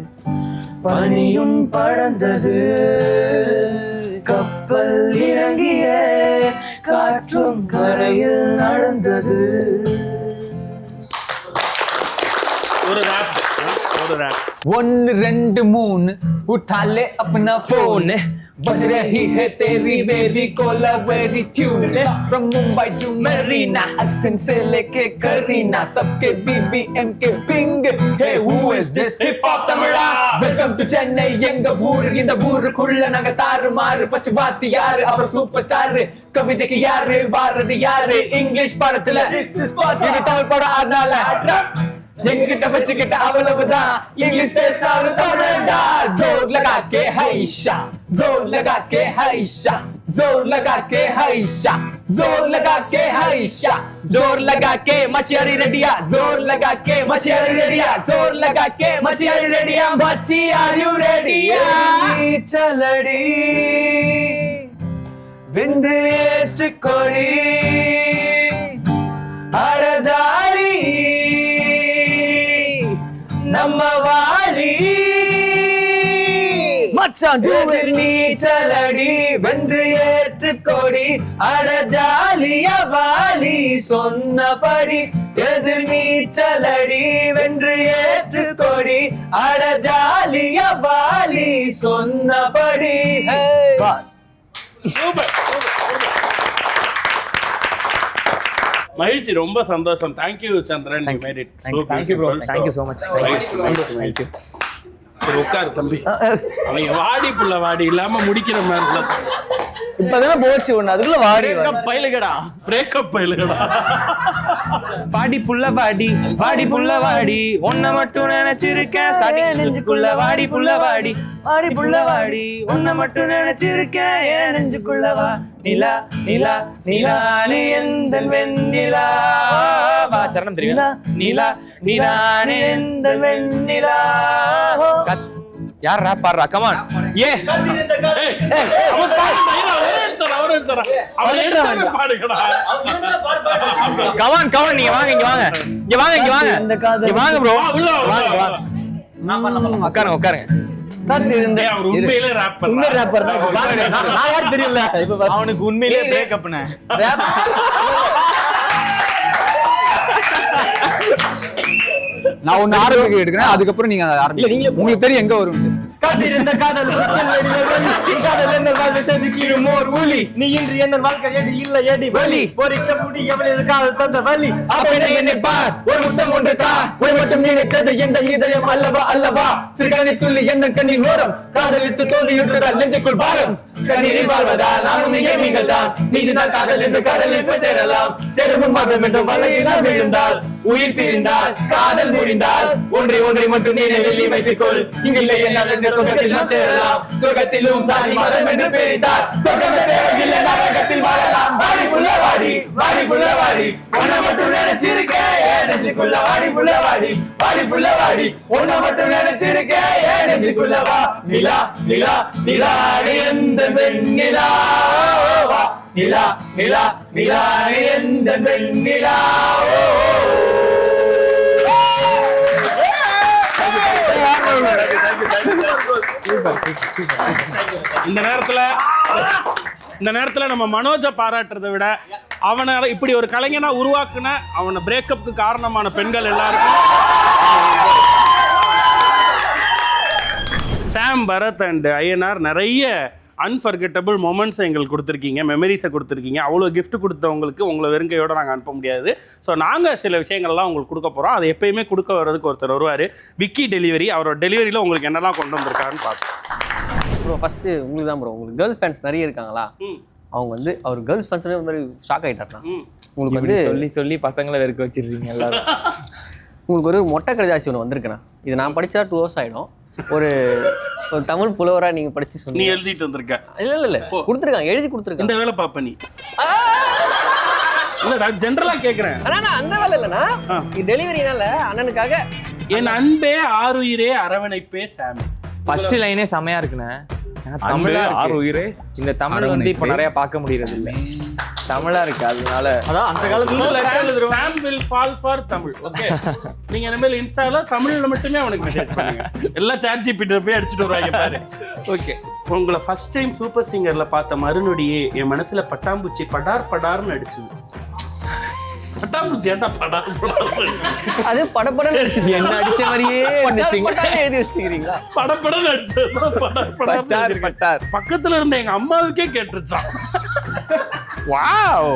பனியும் படர்ந்தது, கப்பல் இறங்கிய காற்றும் கரையில் நடந்தது. ஒரு ரேப் 1 2 3 उठा ले अपना फोन, बज रही है तेरी मेरी Kolaveri tune from Mumbai to Marina Hasan से लेके करीना सबके BBM के ping hey who is this hip hop तमिழா வெல்கம் டு சென்னை எங்க ஊர் இந்த ஊருக்குள்ள நாங்க தாறுமாறு ஃபர்ஸ்ட் வாத்தி யாரு அவர் சூப்பர் ஸ்டார் கவிதைக்கு யாரு பாரதி யாரு இங்கிலீஷ் படத்துல திஸ் இஸ் பாஸ் இது தமிழ் படம் அதனால எங்கிட்ட வச்சுக்கிட்ட அவ்வளவுதான் இங்கிலீஷ் பேசினாலும் தமிழ்டா ஜோர் லகா கே ஹைஷா जोर लगा के हाइशा जोर लगा के हाइशा जोर लगा के हाइशा जोर लगा के मचियारी रेडिया जोर लगा के मचियारी रेडिया जोर लगा के मचियारी रेडिया मची आर यू रेडिया चलड़ी विंद्र कोड़ी अड़जाली नम्मवाली நீச்சலடி வென்று ஏற்று கொடி அடஜாலிய வாலி சொன்னபடி எதிர் நீச்சலடி வென்று ஏற்று கொடி அடஜாலிய வாலி சொன்னபடி மகிழ்ச்சி, ரொம்ப சந்தோஷம். Thank you Chandran. Thank you bro, thank you so much. Thank you. உட்காரு தம்பி. அவங்க வாடி புள்ள வாடி இல்லாம முடிக்கிற மாதிரி இப்பதானே போச்சு ஒண்ணு, அதுக்குள்ள வாடி பயிலுகடா பிரேக்கப் பயிலுகடா. வாடி புள்ள வாடி வாடி புள்ள வாடி ஒன்ன மட்டும் நினைச்சிருக்கேன் ஸ்டார்டிங் நெஞ்சுக்குள்ள வாடி புள்ள வாடி வாடி புள்ள வாடி ஒன்ன மட்டும் நினைச்சிருக்கேன் என் நெஞ்சுக்குள்ள வா நிலா நிலா நிலா நீ எந்த வெண்ணிலா வா சரணம் தெரியுமா நிலா நிலா நீ எந்த வெண்ணிலா. யார் ரேப் பாடுறா? கமான் ஏ கமான் கமான் நீங்க வாங்க இங்க வாங்க இங்க வாங்க இங்க வாங்க இங்க வாங்க ப்ரோ வாங்க வாங்க உட்காருங்க உட்காருங்க. அவனுக்கு உண்மையிலே பிரேக்கப்னு நான் ஒன்னு ஆரம்பிக்க எடுக்கிறேன், அதுக்கப்புறம் நீங்க ஆரம்பிங்க. உங்களுக்கு தெரியும் எங்க வரும். காத்திருந்த காதல் காதல் என்ன வாழ்க்கை செதுக்கிடும் ஓர் ஊழி நீ இன்று என்ன வாழ்க்கை ஏடி இல்ல ஏடி வலி பொறிக்க முடி எவ்வளவு காதல் தந்த வலி அப்படி என்னை பார் ஒரு முத்தம் ஒன்று தா ஒரு மட்டும் நினைத்தது எந்த இதயம் அல்லவா அல்லவா சிறுகணி துள்ளி எந்த கண்ணின் ஓரம் காதலித்து தோல்வியுற்றால் நெஞ்சுக்குள் பாரம் கண்ணீரில் வாழ்வதா நானும் இங்கே நீங்கள் தான் நீதிதான் காதல் என்று கடலில் போய் சேரலாம் சேரும் முன்பாக மீண்டும் வலையினால் விழுந்தால் உயிர் பிரிந்தால் காதல் முறிந்தால் ஒன்றை ஒன்றை மட்டும் நினைவில் வைத்துக் கொள் இங்கில்லை என்ன சொர்க்கத்தில் நாம் சேரலாம் சொர்க்கத்திலும் சாதி மதம் என்று பிரித்தார் சொர்க்கமே தேவையில்லை நரகத்தில் வாழலாம் வாடி புள்ள வாடி வாடி புள்ள வாடி ஒன்ன மட்டும் நினைச்சிருக்கேன் ஏன் நெஞ்சுக்குள்ள வாடி புள்ள வாடி வாடி புள்ள வாடி ஒன்ன மட்டும் நினைச்சிருக்கேன் ஏன் நெஞ்சுக்குள்ள வா நிலா நிலா நிலா எந்த வெண்ணிலா வா நிலா நிலா நிலா எந்த வெண்ணிலா. இந்த நேரத்துல நம்ம மனோஜை பாராட்டுறதை விட அவனை இப்படி ஒரு கலைஞனா உருவாக்குன அவனை பிரேக்கப்புக்கு காரணமான பெண்கள் எல்லாருக்கும் சாம், பரத் அண்ட் ஐயனார் நிறைய அன்ஃபர்கெட்டபிள் மொமெண்ட்ஸ் எங்களுக்கு கொடுத்துருக்கீங்க, மெமரிஸை கொடுத்துருக்கீங்க. அவ்வளோ கிஃப்ட் கொடுத்தவங்களுக்கு உங்களை வெறுங்கையோடு நாங்கள் அனுப்ப முடியாது. ஸோ நாங்கள் சில விஷயங்கள்லாம் உங்களுக்கு கொடுக்க போகிறோம். அதை எப்பயுமே கொடுக்க வர்றதுக்கு ஒருத்தர் வருவார், விக்கி டெலிவரி. அவரோட டெலிவரியில் உங்களுக்கு என்னெல்லாம் கொண்டு வந்திருக்காருன்னு பார்த்தோம். ப்ரோ ஃபஸ்ட்டு உங்களுக்கு தான் ப்ரோ, உங்களுக்கு கேர்ள்ஸ் ஃபேன்ஸ் நிறைய இருக்காங்களா? அவங்க வந்து அவர் கேர்ள்ஸ் ஃபேன்ஸ்லேயே வந்து ஷாக் ஆகிட்டாருனா உங்களுக்கு வந்து சொல்லி சொல்லி பசங்களை வெறுக்க வச்சிருக்கீங்க எல்லாரும். உங்களுக்கு ஒரு மொட்டை கடிதாசி ஒன்று வந்திருக்குண்ணா. இது நான் படித்தா 2 hours ஆகிடும். ஒரு தமிழ் புலவராக நீங்கள் படித்து சொல்லி நீ எழுதிட்டு வந்திருக்க? இல்லை கொடுத்துருக்காங்க, எழுதி கொடுத்துருக்காங்க. இந்த வேலை பாப்ப நீ? இல்லை நான் ஜென்ரலாக கேட்குறேன். அண்ணா அந்த வேலை இல்லைண்ணா, டெலிவரினால அண்ணனுக்காக என் அன்பே ஆறுயிரே அரவணைப்பே சாம். ஃபர்ஸ்ட் லைனே செமையா இருக்குண்ணே. தமிழா ஆறுயிரே. இந்த தமிழ் வந்து இப்போ நிறைய பார்க்க முடியறது இல்லை, தமிழா இருக்கு. அதனால அதான் அந்த காலத்துல Sam will fall for Tamil. Okay, நீங்க இனிமேல் இன்ஸ்டால தமிழ்ல மட்டுமே அவனுக்கு மெசேஜ் பண்ணுங்க. எல்லாம் சாட் ஜிபிடி போய் அடிச்சுட்டு வருவாங்க பாரு. ஓகே, உங்களை ஃபர்ஸ்ட் டைம் சூப்பர் சிங்கர்ல பார்த்த மறுநொடியே என் மனசுல பட்டாம்பூச்சி படார் படார்னு அடிச்சுது. பட்டாம்பூச்சி ஏன்டா படம் அது படப்படம் இது என்ன அடிச்ச மாதிரியே இருந்துச்சுங்க. எழுதி வச்சுக்கிறீங்களா? படப்படம் நடிச்சது பக்கத்துல இருந்த எங்க அம்மாவுக்கே கேட்டுருச்சான். வாவ்,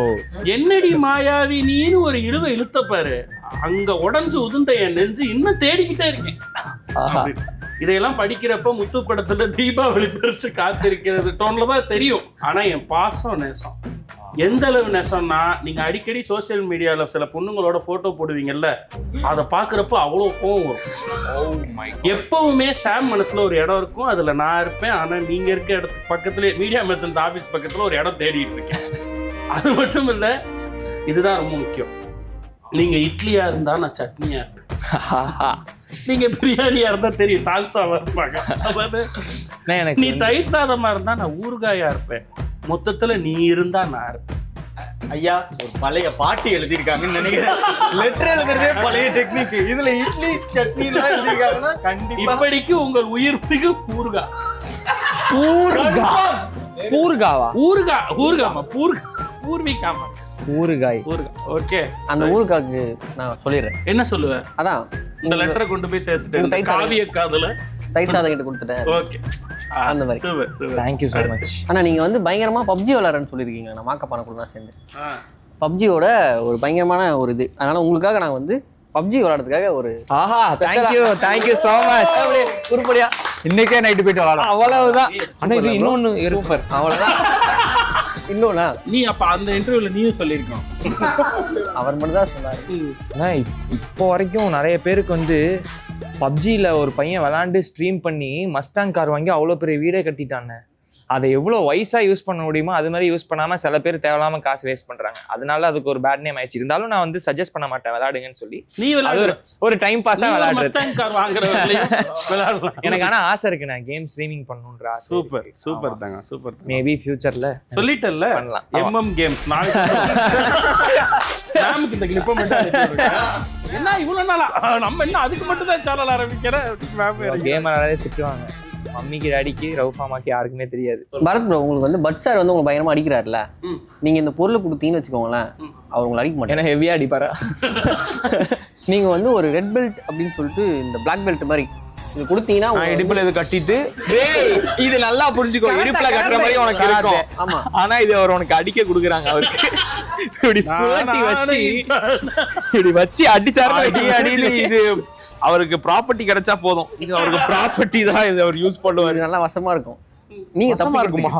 என்னடி மாயாவி நீனு ஒரு இழுத்த பாரு, அங்க உடஞ்சு உதுந்த என் நெஞ்சு இன்னும் தேடிக்கிட்டே இருக்கேன். இதையெல்லாம் படிக்கிறப்ப முத்து படத்துல தீபாவளி பெருசு காத்திருக்கிறது டோன்ல தான் தெரியும். ஆனா என் பாசம் நேசம் எந்த அளவு நேசம்னா, நீங்க அடிக்கடி சோசியல் மீடியால சில பொண்ணுங்களோட போட்டோ போடுவீங்கல்ல, அதை பாக்குறப்ப அவ்வளவு கோவம் வரும். எப்பவுமே சாம் மனசுல ஒரு இடம் இருக்கும், அதுல நான் இருப்பேன். ஆனா நீங்க இருக்க இடத்துக்கு பக்கத்துல மீடியா மெர்ச்சன்ட் ஆபீஸ் பக்கத்துல ஒரு இடம் தேடிட்டு இருக்கேன். அது மட்டும் இல்ல, இதுதான் ரொம்ப முக்கியம். நீங்க இட்லியா இருந்தா நான் சட்னியா இருப்பேன். நீங்க பிரியாணியா இருந்தா தெரியும் தால்சாவா இருப்பாங்க. நீ தயிர் சாதமா இருந்தா நான் ஊறுகாயா இருப்பேன். மொத்தத்துல நீ இருந்தா நான் இருப்பேன். ஐயா, ஒரு பழைய பாட்டி எழுதியிருக்காங்கன்னு நினைக்கிறேன். லெட்டர் எழுதுறதே பழைய டெக்னிக். இதுல இட்லி சட்னி எல்லாம் எழுதியிருக்காங்கன்னா கண்டிப்பா இப்படிக்கு உங்கள் உயிர் மிகு ஊறுகா. ஊறுகாவா? ஊறுகாமா பூர்விகாமா ஊறுகாய். ஓகே, அந்த ஊறுகாய்க்கு நான் சொல்லிடுறேன். என்ன சொல்லுவேன்? அதான் இந்த லெட்டரை கொண்டு போய் சேர்த்துட்டு காவிய காதுல தயிர் சாதம் கிட்ட கொடுத்துட்டேன். ஓகே, அந்த மாதிரி. Thank you so much. ஆனால் நீங்கள் வந்து பயங்கரமாக பப்ஜி விளாட்றேன்னு சொல்லியிருக்கீங்க. நான் மாக்கப்பான கூட தான் சேர்ந்து பப்ஜியோட ஒரு பயங்கரமான ஒரு இது. அதனால் உங்களுக்காக நான் வந்து பப்ஜி விளாட்றதுக்காக ஒரு தேங்க்யூ ஸோ மச். உருப்படியா இன்னைக்கே நைட்டு போயிட்டு விளாடலாம். அவ்வளவுதான். ஆனால் இது இன்னொன்று சூப்பர். அவ்வளோதான். இன்னொன்னா நீ அப்போ அந்த இன்டர்வியூல நீயும் சொல்லியிருக்கோம். அவர் மட்டும் தான் சொன்னார். ஆனால் இப்போ வரைக்கும் நிறைய பேருக்கு வந்து பப்ஜியில் ஒரு பையன் விளாண்டு ஸ்ட்ரீம் பண்ணி மஸ்டாங் கார் வாங்கி அவ்வளோ பெரிய வீடே கட்டிட்டாங்க. அதை எவ்வளோ வயசாக யூஸ் பண்ண முடியுமோ அது மாதிரி யூஸ் பண்ணாமல் சில பேர் தேவையில்லாமல் காசு வேஸ்ட் பண்ணுறாங்க. அதனால அதுக்கு ஒரு பேட் நேம் ஆயிடுச்சு. இருந்தாலும் நான் வந்து சஜஸ்ட் பண்ண மாட்டேன் விளையாடுங்கன்னு சொல்லி. நீ ஒரு டைம் பாஸாக விளையாடுறது. எனக்கு ஆனால் ஆசை இருக்கு, நான் கேம் ஸ்ட்ரீமிங் பண்ணணுன்ற ஆசை. சூப்பர் தாங்க, சூப்பர். மேபி ஃபியூச்சரில் சொல்லிட்டல்ல பண்ணலாம். MM கேம்ஸ் நாமுக்கு இந்த கிளிப்பை மட்டும் என்ன இவ்வளோ நாளா நம்ம என்ன அதுக்கு மட்டும் தான் சேனல் ஆரம்பிக்கிறேன். கேம் விளையாடவே திட்டுவாங்க. மம்மிக்கு டாடிக்கு ரவுஃபாமாக்கு யாருக்குமே தெரியாது. பரத் ப்ரோ, உங்களுக்கு வந்து பட் சார் வந்து உங்களுக்கு பயங்கரமா அடிக்கிறாருல்ல, நீங்க இந்த பொருளை கொடுத்தீங்கன்னு வச்சுக்கோங்களேன், அவர் உங்களை அடிக்க மாட்டேன். ஏன்னா ஹெவியா அடிப்பாரா? நீங்க வந்து ஒரு ரெட் பெல்ட் அப்படின்னு சொல்லிட்டு இந்த பிளாக் பெல்ட் மாதிரி இது கொடுத்தீங்கன்னா இடுப்புல இது கட்டிட்டு இது நல்லா புரிஞ்சுக்கோ, இடுப்புல கட்டுற மாதிரி உனக்கு இருக்கும். ஆமா, ஆனா இது அவர் உனக்கு அடிக்க கொடுக்குறாங்க. அவருக்கு இப்படி சுழட்டி வச்சு அடிச்சாரு. இது அவருக்கு ப்ராப்பர்ட்டி கிடைச்சா போதும். இது அவருக்கு ப்ராப்பர்ட்டி தான். இது அவர் யூஸ் பண்ணுவாரு. நல்லா வசமா இருக்கும். நீங்க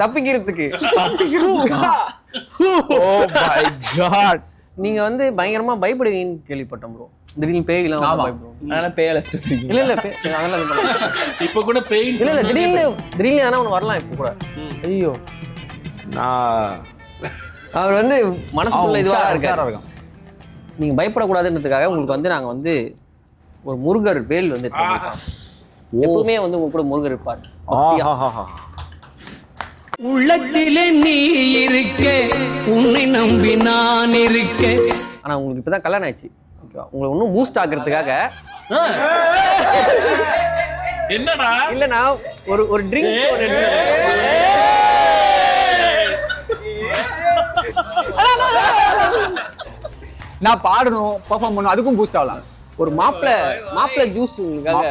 தப்பிக்கிறதுக்கு ஓ மை காட். நீங்க வந்து பயங்கரமா பயப்படுவீங்கன்னு கேள்விப்பட்டோம் ப்ரோ. திடீர்னு பேய்லாம் பயப்படுவோம். அதனால பேயல இல்ல அதெல்லாம் இப்ப கூட பேய் இல்ல திடீர்னு ஆனா ஒன்று வரலாம். இப்போ கூட ஐயோ, நான் அவர் வந்து மனசுக்குள்ள இதுவாக இருக்காரு. நீங்க பயப்படக்கூடாதுன்றதுக்காக உங்களுக்கு வந்து நாங்க வந்து ஒரு முருகர் வேல் வந்து எப்பவுமே வந்து உங்க கூட முருகர் இருப்பார். உள்ளத்திலே நீ இருக்க, உன்னை நம்பி நான் இருக்க. ஆனா உங்களுக்கு இப்பதான் கல்யாணம் ஆயிடுச்சு, ஓகேவா? உங்களை இன்னும் பூஸ்ட் ஆக்குறதுக்காக என்னடா இல்லனா ஒரு ட்ரிங்க் நான் பாடணும், பெர்ஃபார்ம் பண்ணணும், அதுக்கும் பூஸ்ட் ஆகலாம். ஒரு மாப்பிள ஜூஸ் உங்களுக்காக.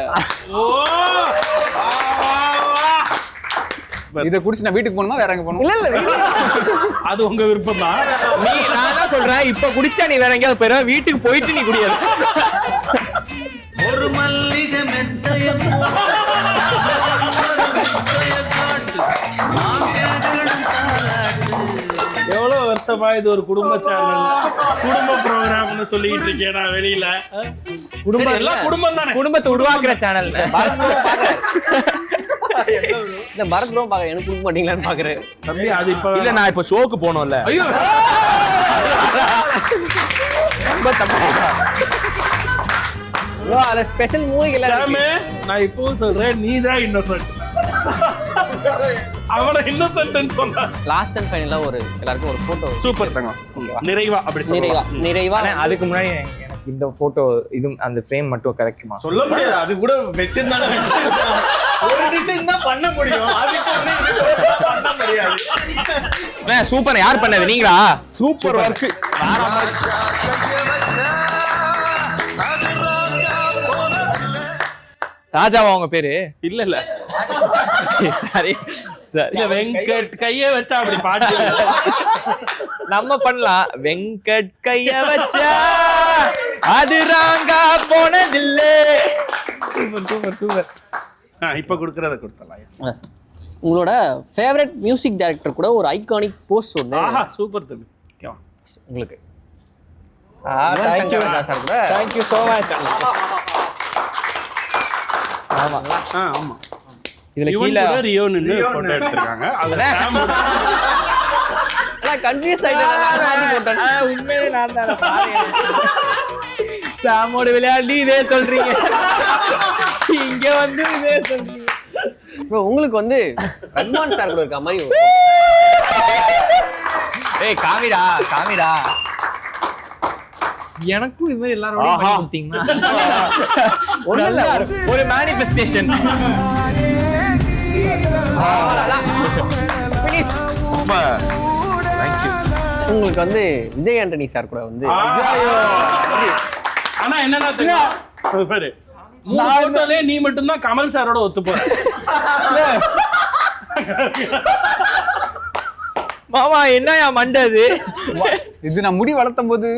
இதை குடிச்சு நான் வீட்டுக்கு போகணுமா வேற எங்க போகணும்? இல்ல அது உங்க விருப்பம் தான். நான் தான் சொல்றேன், இப்ப குடிச்சா நீ வேற எங்கேயாவது போயிரு, வீட்டுக்கு போயிட்டு நீ குடியாது. ஒரு மல்லிகை மெத்தைய எவ்வளவு வருஷமா இது ஒரு குடும்ப சேனல், குடும்ப ப்ரோக்ராம்னு சொல்லிட்டு இருக்கேன் நான் வெளியில. குடும்பம் எல்லாம் குடும்பம் தானே, குடும்பத்தை உருவாக்குற சேனல். இந்த பரத் ப்ரோ பாக்க எனக்கு கொடுக்க மாட்டீங்களான்னு பாக்குறேன். தம்பி அது இப்ப இல்ல, நான் இப்ப ஷோக்கு போனோம்ல. ஐயோ அதுல ஸ்பெஷல் மூவி எல்லாம் நான் இப்போ சொல்றேன், நீ தான் இன்னசென்ட். அவளை இன்னசென்ட்னு சொன்னா லாஸ்ட் அண்ட் ஃபைனலா ஒரு எல்லாருக்கும் ஒரு போட்டோ. சூப்பர் தங்க, நிறைவா அப்படி நிறைவா. அதுக்கு முன்னாடி எனக்கு இந்த போட்டோ இது அந்த ஃப்ரேம் மட்டும் கரெக்ட்டுமா? சொல்ல முடியாது, அது கூட வெச்சிருந்தானே ஒரு டிசைன் தான் பண்ண முடியும், அதுக்கு பண்ண முடியாது. சூப்பர். யார் பண்ணது? நீங்களா? Super work. ராஜாவா உங்க பேரு? இல்ல சாரி சாரி. இல்ல வெங்கட் கையை வச்சா அப்படி பாட்டு நம்ம பண்ணலாம். வெங்கட் கைய வச்சா அது ராங்கா போனதில்ல. Super super super. இப்ப கொடுக்கறத கொடுத்தலாம். உங்களோட ஃபேவரட் மியூசிக் டைரக்டர் கூட ஒரு ஐகானிக் போஸ்ட் ஒன்று. ஆஹா சூப்பர் தம்பி. உங்களுக்கு தேங்க்யூ சார் கூட. Thank you so much. ஆமா ஆமா. இதுல கீழ ரியோ நின்னு போட்டோ எடுத்துருக்காங்க. அதுல நான் கன்ஃபியூஸ் ஆயிட்டேன். நான் மாத்தி போட்டேன். உண்மையிலே நான் தான் பாருங்க. சாமோட விளையாடி இதே சொல்றீங்க, இங்க வந்து இதே சொல்றீங்க. ப்ரோ உங்களுக்கு வந்து ரஹ்மான் சார் கூட இருக்க மாதிரி. ஏய் காமிடா காமிடா. எனக்கும் இது மாதிரி எல்லாரோட பண்ணி கொடுத்தீங்கன்னா ஒண்ணு இல்ல, ஒரு மேனிஃபெஸ்டேஷன். உங்களுக்கு வந்து விஜய் ஆண்டனி சார் கூட வந்து ஆனா என்னன்னா தெரியும் பாரு, போட்டோலே நீ மட்டும்தான் கமல் சாரோட ஒத்து போற. மாமா என்னயா மண்டது இது? நான் முடி வளர்த்தும் போது,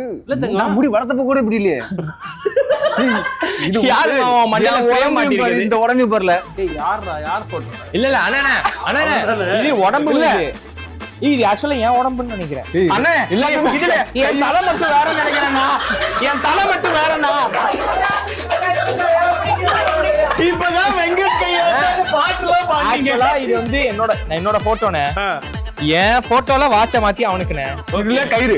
நான் முடி வளர்த்தப்ப கூட இப்படி இல்லையே. யாரு மாமா மண்டல போட மாட்டீங்க? இந்த உடம்பு பரல. யார் போட்டோ? இல்ல இல்ல அண்ணா அண்ணா இது உடம்பு இல்ல, இது ஆக்சுவலா என் உடம்புன்னு நினைக்கிறேன். அண்ணா இல்ல இதுல என் தலை மட்டும் வேற நினைக்கிறேன்னா, என் தலை மட்டும் வேறனா. இப்பதான் வெங்கட் கையா பாட்டுல பாத்தீங்களா? இது வந்து என்னோட போட்டோனே. என் போட்டோல வாட்ச மாத்தி அவனுக்குனே. இதுல கயிறு,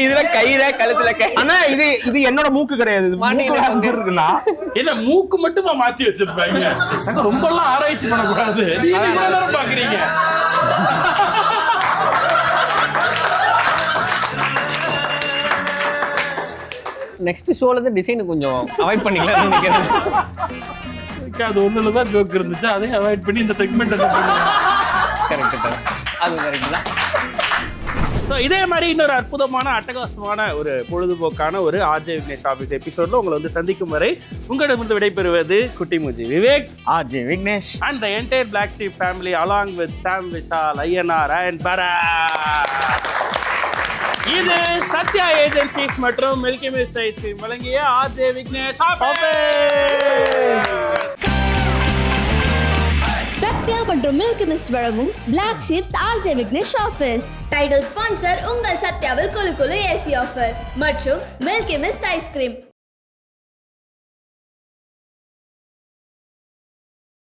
இதுல கயிறு, கழுத்துல கயிறு. ஆனா இது என்னோட மூக்கு கிடையாது. இருக்குன்னா என்ன மூக்கு மட்டுமா மாத்தி வச்சிருப்பாங்க? ரொம்ப எல்லாம் ஆராய்ச்சி பண்ணக்கூடாது. நீங்க பாக்குறீங்க. நெக்ஸ்ட் ஷோல இருந்து டிசைன் கொஞ்சம் அவாய்ட் பண்ணிக்கலாம் நினைக்கிறேன். அது ஒண்ணுலதான் ஜோக் இருந்துச்சு, அதையும் அவாய்ட் பண்ணி இந்த செக்மெண்ட் கரெக்ட். அது கரெக்ட் தான். ஸோ இதே மாதிரி இன்னொரு அற்புதமான அட்டகாசமான ஒரு பொழுதுபோக்கான ஒரு ஆர்ஜே விக்னேஷ் ஆஃபீஸ் எபிசோட்ல உங்களை வந்து சந்திக்கும் வரை உங்களிடமிருந்து விடைபெறுவது குட்டி மூஜி Vivek, RJ Vignesh and the entire Black Sheep family along with Sam, Vishal, Ayyanar and Bharath. இது சத்யா ஏஜென்சிஸ் மற்றும் மில்கி மிஸ்ட் ஐஸ்கிரீம் வழங்கிய ஆர்ஜே விக்னேஷ் சத்யா மற்றும் மில்கி மிஸ்ட் வழங்கும் Black Sheeps RJ Vignesh office. Title sponsor உங்கள் சத்யாவில் குலு குலு ஏசி ஆஃபர் மற்றும் மில்கி மிஸ்ட் ஐஸ்கிரீம்.